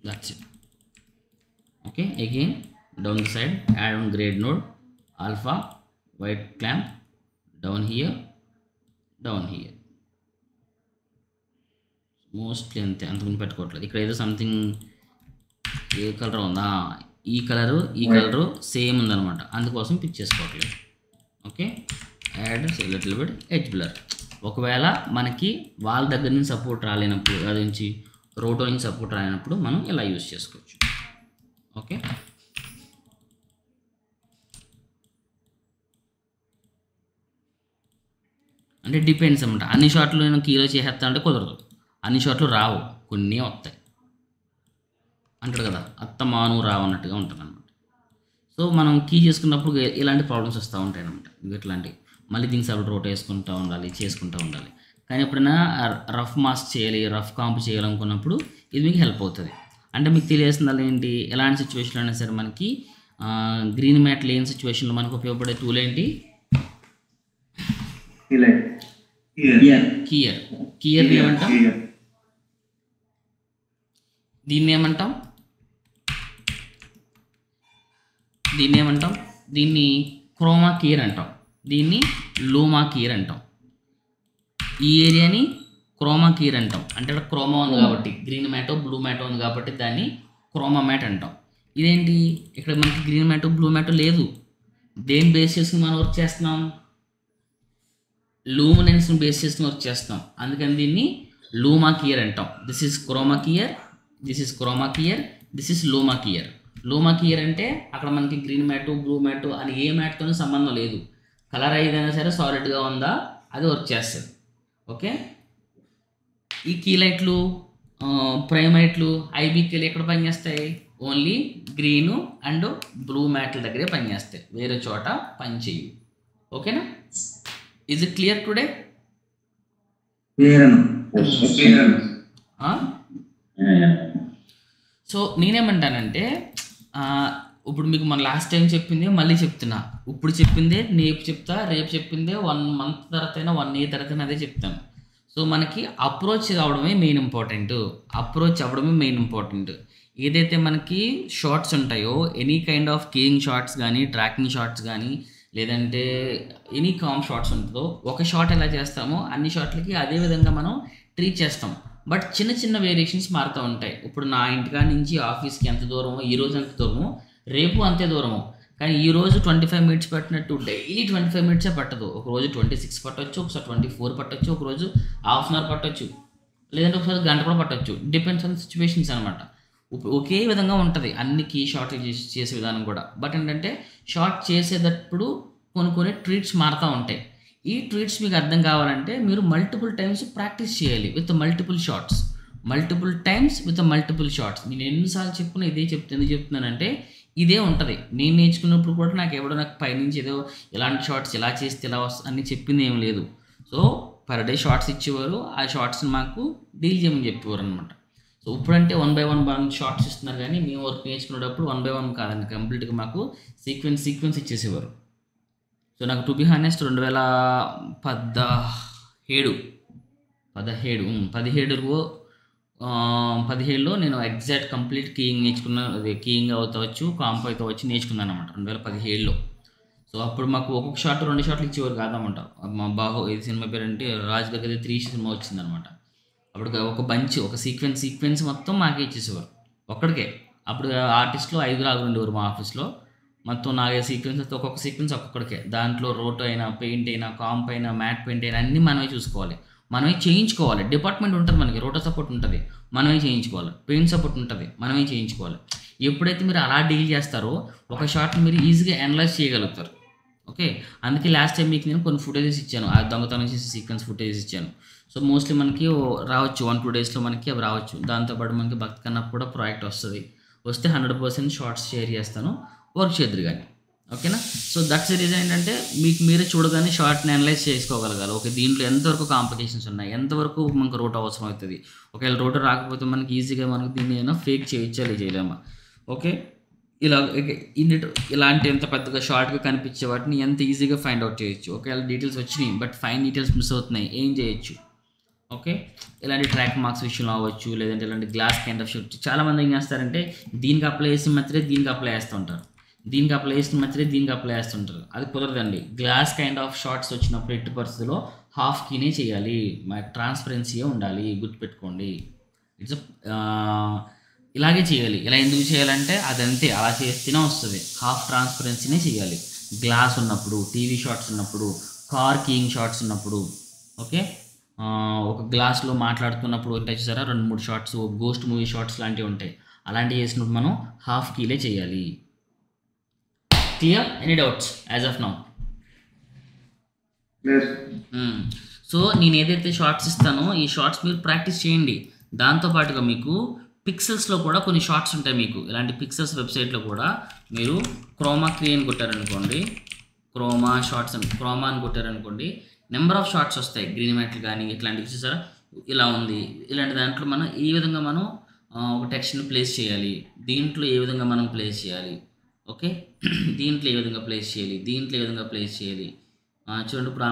That's it. Okay, again down the side, add on grade node, alpha, white clamp, down here, mostly అంతకుముందు పెట్టుకోవట్లేదు. ఇక్కడ ఏదో సంథింగ్ ఏ కలర్ ఉందా, ఈ కలరు సేమ్ ఉందన్నమాట, అందుకోసం పిక్ చేసుకోవట్లేదు. Okay, add little bit edge blur. ఒకవేళ మనకి వాళ్ళ దగ్గర నుంచి సపోర్ట్ రాలేనప్పుడు, అది నుంచి రోటో నుంచి సపోర్ట్ రానప్పుడు మనం ఇలా యూజ్ చేసుకోవచ్చు. ఓకే, అంటే డిపెండ్స్ అన్నమాట. అన్ని షాట్లు నేను కీలో చేసేస్తా అంటే కుదరదు, అన్ని షాట్లు రావు, కొన్ని వస్తాయి అంటాడు కదా, అత్తమాను రావు అన్నట్టుగా ఉంటుంది అనమాట. సో మనం కీ చేసుకున్నప్పుడు ఇలాంటి ప్రాబ్లమ్స్ వస్తూ ఉంటాయి అన్నమాట. ఇట్లాంటివి మళ్ళీ దీనికి సపోర్ట్ రోటో చేసుకుంటూ ఉండాలి. కానీ ఎప్పుడైనా రఫ్ మాస్క్ చేయాలి, రఫ్ కాంప్ చేయాలనుకున్నప్పుడు ఇది మీకు హెల్ప్ అవుతుంది. అంటే మీకు తెలియాల్సింది ఏంటి, ఎలాంటి సిచ్యువేషన్లో అయినా సరే మనకి గ్రీన్ మ్యాట్ లేని సిచ్యువేషన్లో మనకు ఉపయోగపడే టూల్ ఏంటి, కీయర్ ఏమంటాం, దీన్ని ఏమంటాం, దీన్ని క్రోమా కీయర్ అంటాం, దీన్ని లూమా కీయర్ అంటాం. ఈ ఏరియాని క్రోమా కీర్ అంటాం, అంటే ఇక్కడ క్రోమా ఉంది కాబట్టి, గ్రీన్ మ్యాటో బ్లూ మ్యాటో ఉంది కాబట్టి దాన్ని క్రోమా మ్యాట్ అంటాం. ఇదేంటి, ఇక్కడ మనకి గ్రీన్ మ్యాటో బ్లూ మ్యాటో లేదు, దేని బేస్ చేసుకుని మనం వర్క్ చేస్తున్నాం, లూమినెన్స్ని బేస్ చేసుకుని వర్క్ చేస్తున్నాం. అందుకని దీన్ని లూమా కీయర్ అంటాం. This is chroma keyer, this is luma keyer. Luma clear అంటే అక్కడ మనకి గ్రీన్ మ్యాట్, బ్లూ మ్యాట్ అని ఏ మ్యాట్తోనే సంబంధం లేదు. కలర్ ఏదైనా సరే సాలిడ్గా ఉందా అది వర్క్ చేస్తుంది. ఓకే, ఈ కీ లైట్లు, ప్రైమ్ లైట్లు, ఐబీకేలు ఎక్కడ పనిచేస్తాయి? ఓన్లీ గ్రీను అండ్ బ్లూ మ్యాట్ల దగ్గరే పనిచేస్తాయి, వేరే చోట పని చేయవు. ఓకేనా? Is it clear today? So నేనేమంటానంటే ఇప్పుడు మీకు మన లాస్ట్ టైం చెప్పిందే మళ్ళీ చెప్తున్నా, ఇప్పుడు చెప్పిందే రేపు చెప్తా, రేపు చెప్పిందే 1 మంత్ తర్వాత అయినా 1 year తర్వాత అదే చెప్తాను. సో మనకి అప్రోచ్ అవ్వడమే మెయిన్ ఇంపార్టెంట్. ఏదైతే మనకి షార్ట్స్ ఉంటాయో, any kind of keying shots కానీ, ట్రాకింగ్ షార్ట్స్ కానీ, లేదంటే ఎనీ కామ్ షార్ట్స్ ఉంటుందో, ఒక షార్ట్ ఎలా చేస్తామో అన్ని షార్ట్లకి అదే విధంగా మనం ట్రీట్ చేస్తాం. బట్ చిన్న చిన్న వేరియేషన్స్ మారుతూ ఉంటాయి. ఇప్పుడు నా ఇంటికాడ నుంచి ఆఫీస్కి ఎంత దూరమో, ఈరోజు ఎంత దూరమో, రేపు అంతే దూరము. కానీ ఈరోజు 25 minutes పట్టినట్టు డైలీ 25 minutes పట్టదు. ఒకరోజు 26 పట్టవచ్చు, ఒకసారి 24 పట్టవచ్చు, ఒకరోజు ½ an hour పట్టవచ్చు, లేదంటే ఒకసారి గంట కూడా పట్టవచ్చు. డిపెండ్స్ ఆన్ సిచ్యువేషన్స్ అనమాట. ఒకే విధంగా ఉంటుంది అన్ని కీ షార్ట్ చేసే విధానం కూడా. బట్ ఏంటంటే షార్ట్ చేసేటప్పుడు కొన్ని ట్రీట్స్ మారుతూ ఉంటాయి. ఈ ట్రీట్స్ మీకు అర్థం కావాలంటే మీరు మల్టిపుల్ టైమ్స్ ప్రాక్టీస్ చేయాలి విత్ మల్టిపుల్ షార్ట్స్. నేను ఎన్నిసార్లు చెప్పుకున్నా ఇదే ఎందుకు చెప్తున్నానంటే ఇదే ఉంటుంది. నేను నేర్చుకున్నప్పుడు కూడా నాకు పైనుంచి ఏదో ఇలాంటి షార్ట్స్ ఇలా చేస్తే ఇలా వస్తుంది అని చెప్పింది ఏం లేదు. సో పర్ డే షార్ట్స్ ఇచ్చేవారు, ఆ షార్ట్స్ని మాకు డీల్ చేయమని చెప్పేవారు అనమాట. సో ఇప్పుడంటే 1 by 1 షార్ట్స్ ఇస్తున్నారు, కానీ మేము వర్క్ నేర్చుకునేటప్పుడు 1 by 1 కాదండి, కంప్లీట్గా మాకు సీక్వెన్స్ ఇచ్చేసేవారు. సో నాకు టు బి హానెస్ట్ 2017లో నేను ఎగ్జాక్ట్ కంప్లీట్ కీయింగ్ నేర్చుకున్నాను. అది కీయింగ్ అవుతావచ్చు, కాంప్ అవుతావచ్చు నేర్చుకున్నాను అనమాట 2017లో. సో అప్పుడు మాకు ఒక్కొక్క షార్ట్ 2 షార్ట్లు ఇచ్చేవారు కాదన్నమాట. మా ఇది సినిమా పేరు అంటే రాజ్ గారి 3 సినిమా వచ్చిందనమాట. అప్పుడు ఒక బంచ్, ఒక సీక్వెన్స్ మొత్తం మాకే ఇచ్చేసేవారు ఒక్కడికే. అప్పుడు ఆర్టిస్ట్లో 5 ఉండేవారు మా ఆఫీస్లో. మొత్తం 4 సీక్వెన్స్, ఒక్కొక్క సీక్వెన్స్ ఒక్కొక్కడికే. దాంట్లో రోటో అయినా, పెయింట్ అయినా, కాంప్ అయినా, మ్యాట్ పెయింట్ అయినా అన్నీ మనమే చూసుకోవాలి, మనమే చేయించుకోవాలి. డిపార్ట్మెంట్ ఉంటుంది మనకి, రోటో సపోర్ట్ ఉంటుంది, మనమే చేయించుకోవాలి. పెయింట్ సపోర్ట్ ఉంటుంది, మనమే చేయించుకోవాలి. ఎప్పుడైతే మీరు అలా డీల్ చేస్తారో ఒక షాట్ని మీరు ఈజీగా అనలైజ్ చేయగలుగుతారు. ఓకే, అందుకే లాస్ట్ టైం మీకు నేను కొన్ని ఫుటేజెస్ ఇచ్చాను, ఆ దొంగతనం చేసే సీక్వెన్స్ ఫుటేజెస్ ఇచ్చాను. సో మోస్ట్లీ మనకి రావచ్చు 1-2 daysలో మనకి అవి రావచ్చు. దాంతోపాటు మనకి భక్తి కన్నా కూడా ప్రాజెక్ట్ వస్తే 100% షార్ట్స్ షేర్ చేస్తాను, వర్క్ చేద్దరు కానీ. ఓకేనా? సో దట్స్ రీజన్ ఏంటంటే మీకు మీరే చూడగానే షార్ట్ని అనలైజ్ చేసుకోగలగాలి. ఓకే, దీంట్లో ఎంతవరకు కాంప్లికేషన్స్ ఉన్నాయి, ఎంతవరకు మనకు రోట్ అవసరం అవుతుంది. ఒకవేళ రోట్ రాకపోతే మనకి ఈజీగా మనకు దీన్ని ఏమైనా ఫేక్ చేయలేమా. ఓకే, ఇలాంటి ఎంత పెద్దగా షార్ట్గా కనిపించే వాటిని ఎంత ఈజీగా ఫైండ్ అవుట్ చేయొచ్చు. ఒకవేళ డీటెయిల్స్ వచ్చినాయి బట్ ఫైన్ డీటెయిల్స్ మిస్ అవుతున్నాయి, ఏం చేయొచ్చు. ఓకే, ఇలాంటి ట్రాక్ మార్క్స్ విషయంలో అవ్వచ్చు, లేదంటే ఇలాంటి గ్లాస్ కైండ్ ఆఫ్ షార్ట్. చాలామంది ఏం చేస్తారంటే దీనికి అప్లై చేసిన మధ్యలో దీనికి అప్లై చేస్తుంటారు, దీనికి అప్లై చేసిన మధ్యలో దీనికి అప్లై చేస్తుంటారు. అది కుదరదండి. గ్లాస్ కైండ్ ఆఫ్ షార్ట్స్ వచ్చినప్పుడు ఎట్టి పరిస్థితుల్లో హాఫ్ కీనే చేయాలి, ట్రాన్స్పరెన్సీయే ఉండాలి, గుర్తుపెట్టుకోండి. ఇలాగే చేయాలి. ఇలా ఎందుకు చేయాలంటే అదంతే, అలా చేస్తేనే వస్తుంది. హాఫ్ ట్రాన్స్పరెన్సీనే చేయాలి గ్లాస్ ఉన్నప్పుడు, టీవీ షార్ట్స్ ఉన్నప్పుడు, కార్ కీయింగ్ షార్ట్స్ ఉన్నప్పుడు. ఓకే, ఒక గ్లాస్లో మాట్లాడుతున్నప్పుడు ఉంటాయి చూసారా 2-3 షార్ట్స్, గోస్ట్ మూవీ షార్ట్స్ లాంటివి ఉంటాయి. అలాంటివి చేసినప్పుడు మనం హాఫ్ కీలే చేయాలి. Clear? Any doubts as of now? So నేను ఏదైతే షార్ట్స్ ఇస్తానో ఈ షార్ట్స్ మీరు ప్రాక్టీస్ చేయండి. దాంతోపాటుగా మీకు పిక్సెల్స్లో కూడా కొన్ని షార్ట్స్ ఉంటాయి. మీకు ఇలాంటి పిక్సెల్స్ వెబ్సైట్లో కూడా మీరు క్రోమా అని కొట్టారనుకోండి, క్రోమా అని కొట్టారనుకోండి, నెంబర్ ఆఫ్ షార్ట్స్ వస్తాయి. గ్రీన్ మ్యాట్లు కానీ ఇట్లాంటివి చూసారా, ఇలా ఉంది. ఇలాంటి దాంట్లో మనం ఈ విధంగా మనం ఒక టెక్స్ట్ని ప్లేస్ చేయాలి. దీంట్లో ఏ విధంగా మనం ప్లేస్ చేయాలి. ఓకే, దీంట్లో ఏ విధంగా ప్లేస్ చేయాలి, దీంట్లో ఏ విధంగా ప్లేస్ చేయాలి. చూడండి, ఇప్పుడు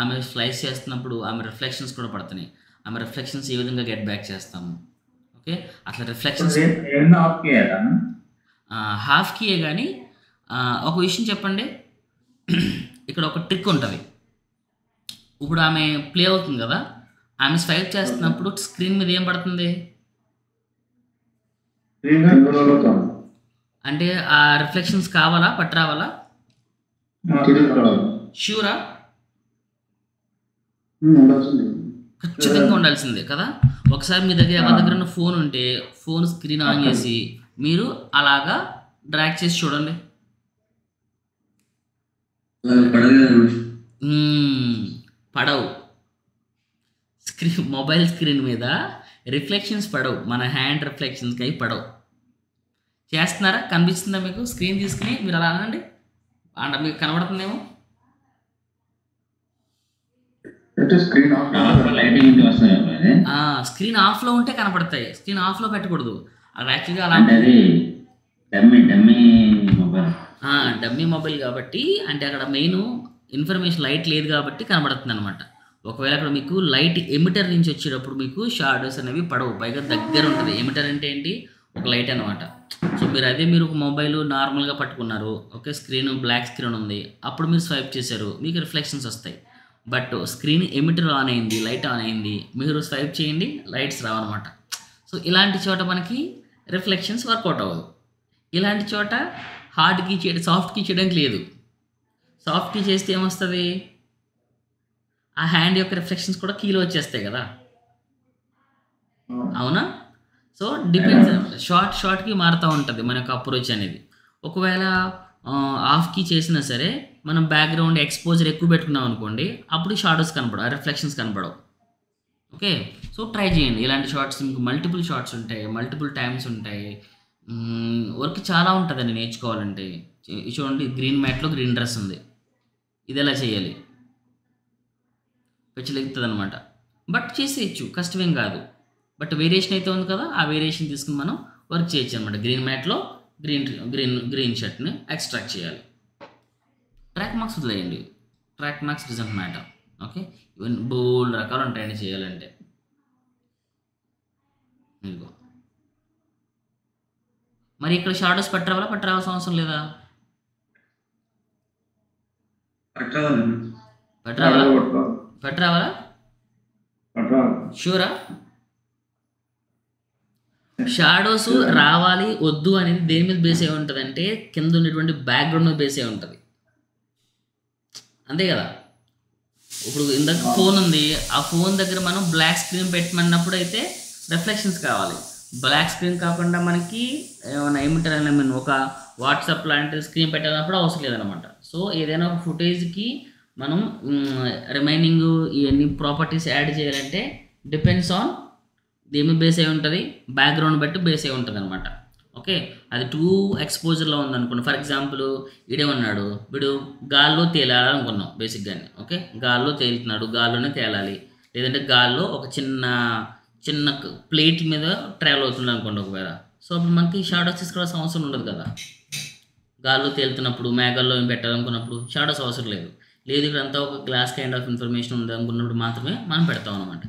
ఆమె స్లైస్ చేస్తున్నప్పుడు ఆమె రిఫ్లెక్షన్స్ కూడా పడుతున్నాయి. ఆమె రిఫ్లెక్షన్స్ ఏ విధంగా గెట్ బ్యాక్ చేస్తాము. ఓకే, అట్లా రిఫ్లెక్షన్స్ హాఫ్ కీయే. కానీ ఒక విషయం చెప్పండి, ఇక్కడ ఒక ట్రిక్ ఉంటుంది. ఇప్పుడు ఆమె ప్లే అవుతుంది కదా, ఆమె స్వైప్ చేస్తున్నప్పుడు స్క్రీన్ మీద ఏం పడుతుంది అంటే ఆ రిఫ్లెక్షన్స్ కావాలా, పట్టు రావాలా? ష్యూరా? ఖచ్చితంగా ఉండాల్సిందే కదా. ఒకసారి మీ దగ్గర ఎవరి దగ్గర ఫోన్ ఉంటే ఫోన్ స్క్రీన్ ఆన్ చేసి మీరు అలాగా డ్రాగ్ చేసి చూడండి. పడదు కదండి. పడవు. మొబైల్ స్క్రీన్ మీద రిఫ్లెక్షన్స్ పడవు, మన హ్యాండ్ రిఫ్లెక్షన్స్కి అవి పడవు. చేస్తున్నారా? కనిపిస్తుందా మీకు? స్క్రీన్ తీసుకుని మీరు అలా అనండి, అంటే మీకు కనబడుతుందేమో. లైటింగ్ వస్తాయి కదా అది? స్క్రీన్ ఆఫ్లో ఉంటే కనపడతాయి, స్క్రీన్ ఆఫ్లో పెట్టకూడదు. అది యాక్చువల్గా అలా అంటే అది డమ్మీ మొబైల్. డమ్మీ మొబైల్ కాబట్టి, అంటే అక్కడ మెయిన్ ఇన్ఫర్మేషన్ లైట్ లేదు కాబట్టి కనబడుతుంది అనమాట. ఒకవేళ అక్కడ మీకు లైట్ ఎమిటర్ నుంచి వచ్చేటప్పుడు మీకు షాడోస్ అనేవి పడవు, పైగా దగ్గర ఉంటుంది. ఎమిటర్ అంటే ఏంటి? ఒక లైట్ అనమాట. సో మీరు ఒక మొబైల్ నార్మల్గా పట్టుకున్నారు, ఓకే, స్క్రీన్ బ్లాక్ స్క్రీన్ ఉంది, అప్పుడు మీరు స్వైప్ చేశారు, మీకు రిఫ్లెక్షన్స్ వస్తాయి. బట్ స్క్రీన్ ఎమిటర్ ఆన్ అయింది, లైట్ ఆన్ అయింది, మీరు స్వైప్ చేయండి, లైట్స్ రావన్నమాట. సో ఇలాంటి చోట మనకి రిఫ్లెక్షన్స్ వర్కౌట్ అవ్వదు. ఇలాంటి చోట హార్డ్ కీ చేయడం, సాఫ్ట్ కీ చేయడానికి లేదు. సాఫ్ట్ కీ చేస్తే ఏమొస్తుంది? ఆ హ్యాండ్ యొక్క రిఫ్లెక్షన్స్ కూడా కీలో వచ్చేస్తాయి కదా, అవునా? సో డిపెండ్స్, షార్ట్కి మారుతూ ఉంటుంది మన యొక్క అప్రోచ్ అనేది. ఒకవేళ ఆఫ్ కీ చేసినా సరే మనం బ్యాక్గ్రౌండ్ ఎక్స్పోజర్ ఎక్కువ పెట్టుకున్నాం అనుకోండి, అప్పుడు షాడోస్ కనపడవు, రిఫ్లెక్షన్స్ కనపడవు. ఓకే, సో ట్రై చేయండి. ఇలాంటి షార్ట్స్ మీకు మల్టిపుల్ షార్ట్స్ ఉంటాయి, మల్టిపుల్ టైమ్స్ ఉంటాయి. వర్క్ చాలా ఉంటుందండి నేర్చుకోవాలంటే. చూడండి, గ్రీన్ మ్యాట్లో గ్రీన్ డ్రెస్ ఉంది, ఇది ఎలా చేయాలి? పెచ్చలెక్కుతుంది అనమాట. బట్ చేసేయచ్చు, కష్టమేం కాదు. బట్ వేరియేషన్ అయితే ఉంది కదా, ఆ వేరియేషన్ తీసుకుని మనం వర్క్ చేయొచ్చు అనమాట. గ్రీన్ మ్యాట్లో గ్రీన్ షర్ట్ని ఎక్స్ట్రాక్ట్ చేయాలి. ట్రాక్ మార్క్స్ వదిలేయండి, track marks doesn't matter. Okay, even బోల్డ్ రకాలు ఉంటాయండి చేయాలంటే. ఇదిగో మరి ఇక్కడ షాడోస్ పట్టరావాల్సిన అవసరం లేదా? పట్టరావాలా? షూరా? షాడోస్ రావాలి వద్దు అనేది దేని మీద బేస్ అయి ఉంటుంది అంటే, కింద ఉన్నటువంటి బ్యాక్గ్రౌండ్ మీద బేస్ అయి ఉంటుంది, అంతే కదా. ఇప్పుడు ఇందాక ఫోన్ ఉంది, ఆ ఫోన్ దగ్గర మనం బ్లాక్ స్క్రీన్ పెట్టమన్నప్పుడు అయితే రిఫ్లెక్షన్స్ కావాలి. బ్లాక్ స్క్రీన్ కాకుండా మనకి ఏమంటారు, ఒక వాట్సాప్ లాంటి స్క్రీన్ పెట్టేటప్పుడు అవసరం లేదనమాట. సో ఏదైనా ఒక ఫుటేజ్కి మనం రిమైనింగ్ ఇవన్నీ ప్రాపర్టీస్ యాడ్ చేయాలంటే డిపెండ్స్ ఆన్ దేని బేస్ అయి ఉంటుంది, బ్యాక్గ్రౌండ్ బట్టి బేస్ అయి ఉంటుంది అనమాట. ఓకే, అది 2 ఎక్స్పోజర్లో ఉందనుకోండి. ఫర్ ఎగ్జాంపుల్ వీడే ఉన్నాడు, వీడు గాల్లో తేలాలనుకున్నాం బేసిక్గానే. ఓకే, గాల్లో తేలుతున్నాడు, గాల్లోనే తేలాలి. లేదంటే గాల్లో ఒక చిన్న ప్లేట్ మీద ట్రావెల్ అవుతుంది అనుకోండి ఒకవేళ. సో అప్పుడు మనకి షాడోస్ తీసుకోవాల్సిన అవసరం ఉండదు కదా. గాల్లో తేలుతున్నప్పుడు, మేఘాల్లో పెట్టాలనుకున్నప్పుడు షాడోస్ అవసరం లేదు. ఇక్కడ అంతా ఒక గ్లాస్ కైండ్ ఆఫ్ ఇన్ఫర్మేషన్ ఉంది అనుకున్నప్పుడు మాత్రమే మనం పెడతాం అనమాట.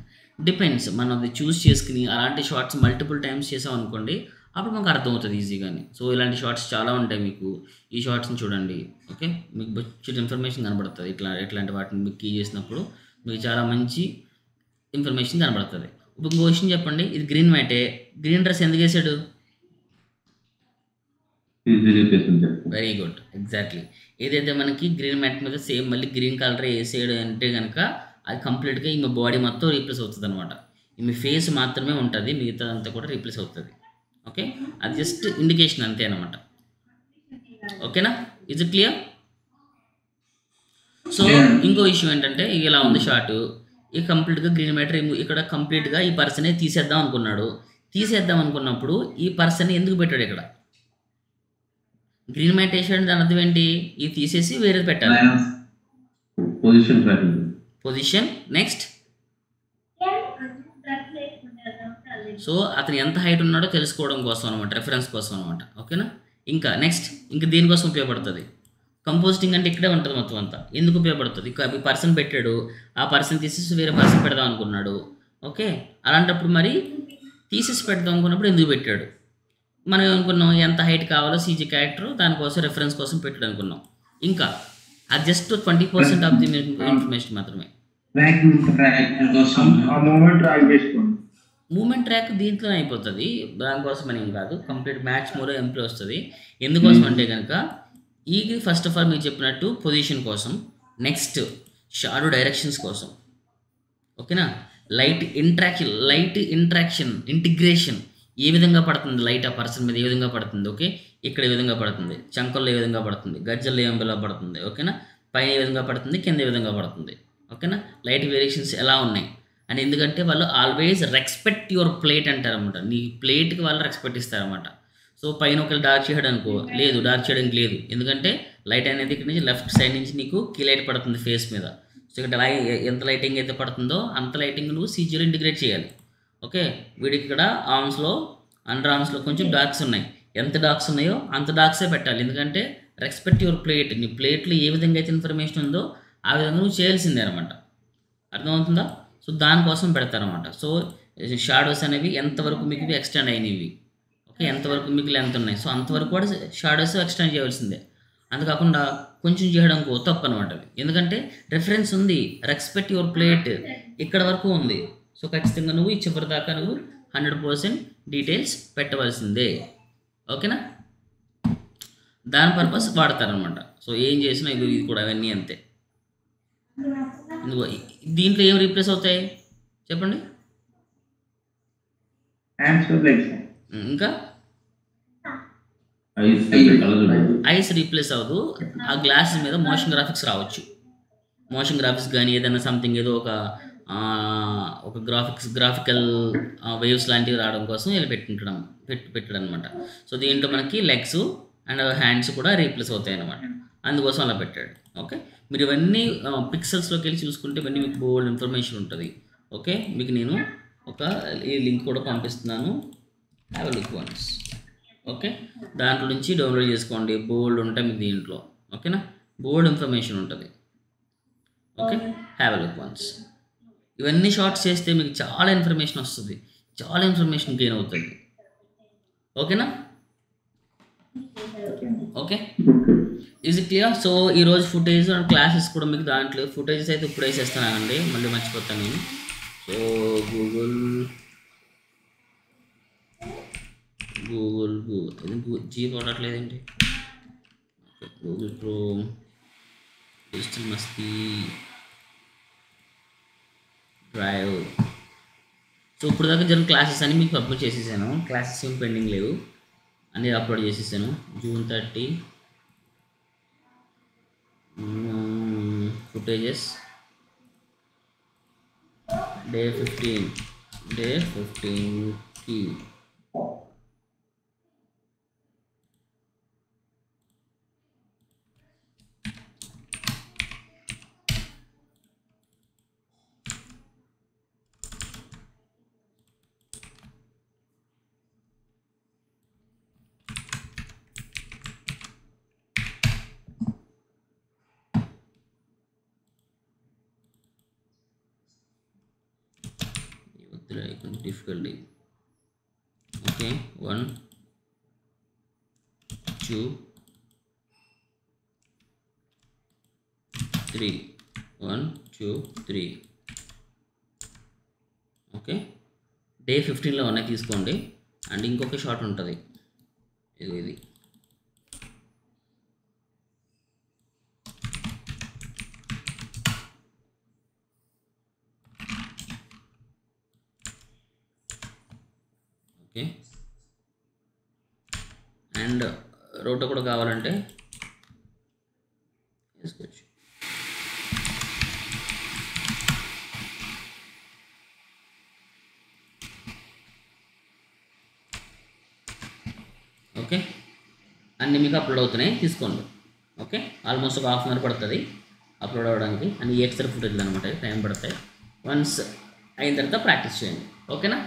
డిపెండ్స్, మనం అది చూస్ చేసుకుని అలాంటి షార్ట్స్ మల్టిపుల్ టైమ్స్ చేసాం అనుకోండి, అప్పుడు మనకు అర్థమవుతుంది ఈజీగాని. సో ఇలాంటి షార్ట్స్ చాలా ఉంటాయి మీకు, ఈ షార్ట్స్ని చూడండి. ఓకే, మీకు బొచ్చిన ఇన్ఫర్మేషన్ కనబడుతుంది. ఇట్లాంటి వాటిని మీకు కీ చేసినప్పుడు మీకు చాలా మంచి ఇన్ఫర్మేషన్ కనబడుతుంది. ఇప్పుడు ఇంకో విషయం చెప్పండి, ఇది గ్రీన్ మ్యాటే, గ్రీన్ డ్రెస్ ఎందుకు వేసాడు? Very good, exactly. ఏదైతే మనకి గ్రీన్ మ్యాట్ మీద సేమ్ మళ్ళీ గ్రీన్ కలర్ వేసేయడం అంటే కనుక అది కంప్లీట్గా ఈమె బాడీ మొత్తం రీప్లేస్ అవుతుంది అనమాట. ఈమె ఫేస్ మాత్రమే ఉంటుంది, మిగతా అంతా కూడా రీప్లేస్ అవుతుంది. ఓకే, అది జస్ట్ ఇండికేషన్ అంతే అనమాట. ఓకేనా, ఇజ్ ఇట్ క్లియర్? సో ఇంకో ఇష్యూ ఏంటంటే, ఇలా ఉంది షార్ట్, ఈ కంప్లీట్గా గ్రీన్ మ్యాటర్ ఇక్కడ కంప్లీట్గా ఈ పర్సనే తీసేద్దాం అనుకున్నప్పుడు ఈ పర్సన్ ఎందుకు పెట్టాడు ఇక్కడ? గ్రీన్ మ్యాట్ వేసాడు, దాని అర్థం ఏంటి? ఇది తీసేసి వేరేది పెట్టాలి. Position next. సో అతను ఎంత హైట్ ఉన్నాడో తెలుసుకోవడం కోసం అనమాట, రెఫరెన్స్ కోసం అనమాట. ఓకేనా, ఇంకా నెక్స్ట్, దేనికోసం ఉపయోగపడుతుంది? కంపోజిటింగ్ అంటే ఇక్కడే ఉంటుంది మొత్తం అంతా. ఎందుకు ఉపయోగపడుతుంది? ఈ పర్సన్ పెట్టాడు, ఆ పర్సన్ తీసేసి వేరే పర్సన్ పెడదాం అనుకున్నాడు. ఓకే, అలాంటప్పుడు మరి తీసేసి పెడదాం అనుకున్నప్పుడు ఎందుకు పెట్టాడు? మనం ఏమనుకున్నాం, ఎంత హైట్ కావాలో సీజీ క్యారెక్టర్, దానికోసం రెఫరెన్స్ కోసం పెట్టాడు అనుకున్నాం. ఇంకా అది జస్ట్ 20% ఆఫ్ ది ఇన్ఫర్మేషన్ మాత్రమే. మూమెంట్ ట్రాక్ దీంట్లోనే అయిపోతుంది, దానికోసం అని ఏం కాదు. కంప్లీట్ మ్యాచ్ మోడ్ ఎంప్లీ వస్తుంది. ఎందుకోసం అంటే కనుక ఈ ఫస్ట్ ఆఫ్ ఆల్ మీకు చెప్పినట్టు పొజిషన్ కోసం, నెక్స్ట్ షాడో డైరెక్షన్స్ కోసం. ఓకేనా, లైట్ ఇంట్రాక్షన్ ఇంటిగ్రేషన్, ఏ విధంగా పడుతుంది లైట్ ఆ పర్సన్ మీద ఏ విధంగా పడుతుంది, ఓకే, ఇక్కడ ఏ విధంగా పడుతుంది, చంకల్లో ఏ విధంగా పడుతుంది, గజ్జల్లో ఏ విధంగా పడుతుంది, ఓకేనా, పైన ఏ విధంగా పడుతుంది, కింద ఏ విధంగా పడుతుంది, ఓకేనా, లైట్ వేరియేషన్స్ ఎలా ఉన్నాయి అని. ఎందుకంటే వాళ్ళు ఆల్వేస్ రెస్పెక్ట్ యువర్ ప్లేట్ అంటారనమాట. నీ ప్లేట్కి వాళ్ళు రెస్పెక్ట్ ఇస్తారనమాట. సో పైన ఒకవేళ డార్క్ చేయడం అనుకో, లేదు డార్క్ చేయడానికి లేదు, ఎందుకంటే లైట్ అనేది ఇక్కడ నుంచి లెఫ్ట్ సైడ్ నుంచి నీకు కీ లైట్ పడుతుంది ఫేస్ మీద. సో ఇక్కడ ఎంత లైటింగ్ అయితే పడుతుందో అంత లైటింగ్ నువ్వు సీజీలో ఇంటిగ్రేట్ చేయాలి. ఓకే, వీడికి ఇక్కడ ఆర్మ్స్లో అండర్ ఆర్మ్స్లో కొంచెం డార్క్స్ ఉన్నాయి, ఎంత డార్క్స్ ఉన్నాయో అంత డార్క్సే పెట్టాలి. ఎందుకంటే రెస్పెక్ట్ యువర్ ప్లేట్, నీ ప్లేట్లో ఏ విధంగా అయితే ఇన్ఫర్మేషన్ ఉందో ఆ విధంగా నువ్వు చేయాల్సిందే అనమాట. అర్థమవుతుందా? సో దానికోసం పెడతారనమాట. సో షాడోస్ అనేవి ఎంతవరకు మీకు ఎక్స్టెండ్ అయినవి, ఓకే, ఎంతవరకు మీకు లెంత్ ఉన్నాయి, సో అంతవరకు కూడా షాడోస్ ఎక్స్టెండ్ చేయవలసిందే. అందుకాకుండా కొంచెం చేయడం తప్పు అనమాట. ఎందుకంటే రెఫరెన్స్ ఉంది, రెస్పెక్ట్ యువర్ ప్లేట్ ఇక్కడ వరకు ఉంది. సో ఖచ్చితంగా నువ్వు ఈ చివరి దాకా నువ్వు 100% డీటెయిల్స్ పెట్టవలసిందే. ఓకేనా, దాని పర్పస్ వాడతారనమాట. సో ఏం చేసినా ఇది కూడా అవన్నీ అంతే. దీంట్లో ఏం రీప్లేస్ అవుతాయి చెప్పండి? ఇంకా ఐస్ రీప్లేస్ అవ్వదు. ఆ గ్లాస్ మీద మోషన్ గ్రాఫిక్స్ రావచ్చు. మోషన్ గ్రాఫిక్స్ కానీ ఏదైనా సంథింగ్ ఏదో ఒక గ్రాఫికల్ వేవ్స్ లాంటివి రావడం కోసం ఇలా పెట్టడం అనమాట. సో దీంట్లో మనకి లెగ్స్ అండ్ హ్యాండ్స్ కూడా రీప్లేస్ అవుతాయి అన్నమాట. అందుకోసం అలా పెట్టాడు. ఓకే, మీరు ఇవన్నీ పిక్సెల్స్లోకి వెళ్ళి చూసుకుంటే ఇవన్నీ మీకు బోల్డ్ ఇన్ఫర్మేషన్ ఉంటుంది. ఓకే, మీకు నేను ఈ లింక్ కూడా పంపిస్తున్నాను, have a look once. Okay, దాంట్లో నుంచి డౌన్లోడ్ చేసుకోండి, బోల్డ్ ఉంటాయి మీకు దీంట్లో. ఓకేనా, బోల్డ్ ఇన్ఫర్మేషన్ ఉంటుంది. Okay, have a look once. ఇవన్నీ షార్ట్స్ చేస్తే మీకు చాలా ఇన్ఫర్మేషన్ వస్తుంది, చాలా ఇన్ఫర్మేషన్ గెయిన్ అవుతుంది. ఓకేనా? Okay, is clear? సో ఈరోజు ఫుటేజ్ అండ్ క్లాసెస్ కూడా మీకు దాంట్లో ఫుటేజెస్ అయితే ఇప్పుడు వేసేస్తున్నానండి, మళ్ళీ మర్చిపోతాను నేను. సో గూగుల్ జీ పడట్లేదండి. Google Chrome digital Masti drive. So ఇప్పుడు దాకా జరిగిన క్లాసెస్ అన్ని మీకు అప్లోడ్ చేసేసాను. క్లాసెస్ ఏం పెండింగ్ లేవు, అన్నీ అప్లోడ్ చేసేసాను. June 30 ఫుటేజెస్, డే 15కి difficulty. Okay, 1 2 3 1 2 3. ఓకే, డే 15లో ఉన్నాయి తీసుకోండి. అండ్ ఇంకొక షార్ట్ ఉంటుంది, ఇది ఓకే. అండ్ రోటో కూడా కావాలంటే వేసుకోవచ్చు. ఓకే, అన్నీ మీకు అప్లోడ్ అవుతున్నాయి, తీసుకోండి. ఓకే, ఆల్మోస్ట్ ఒక ½ అవర్ పడుతుంది అప్లోడ్ అవ్వడానికి. అన్ని ఎక్స్ట్రా ఫుటేజ్లు అనమాట, టైం పడతాయి. వన్స్ అయిన తర్వాత ప్రాక్టీస్ చేయండి. ఓకేనా?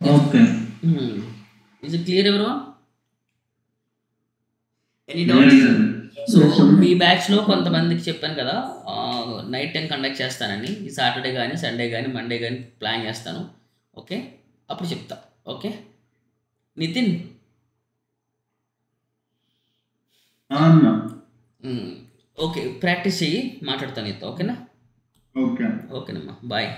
Okay, is it clear everyone? Any doubts? So మీ బ్యాచ్లో కొంతమందికి చెప్పాను కదా నైట్ టైం కండక్ట్ చేస్తానని. ఈ సాటర్డే కానీ సండే కానీ మండే కానీ ప్లాన్ చేస్తాను. ఓకే, అప్పుడు చెప్తా. ఓకే నితిన్, ఓకే ప్రాక్టీస్ చెయ్యి, మాట్లాడతాను నీతో. ఓకేనా? ఓకే, ఓకేనమ్మా, బాయ్.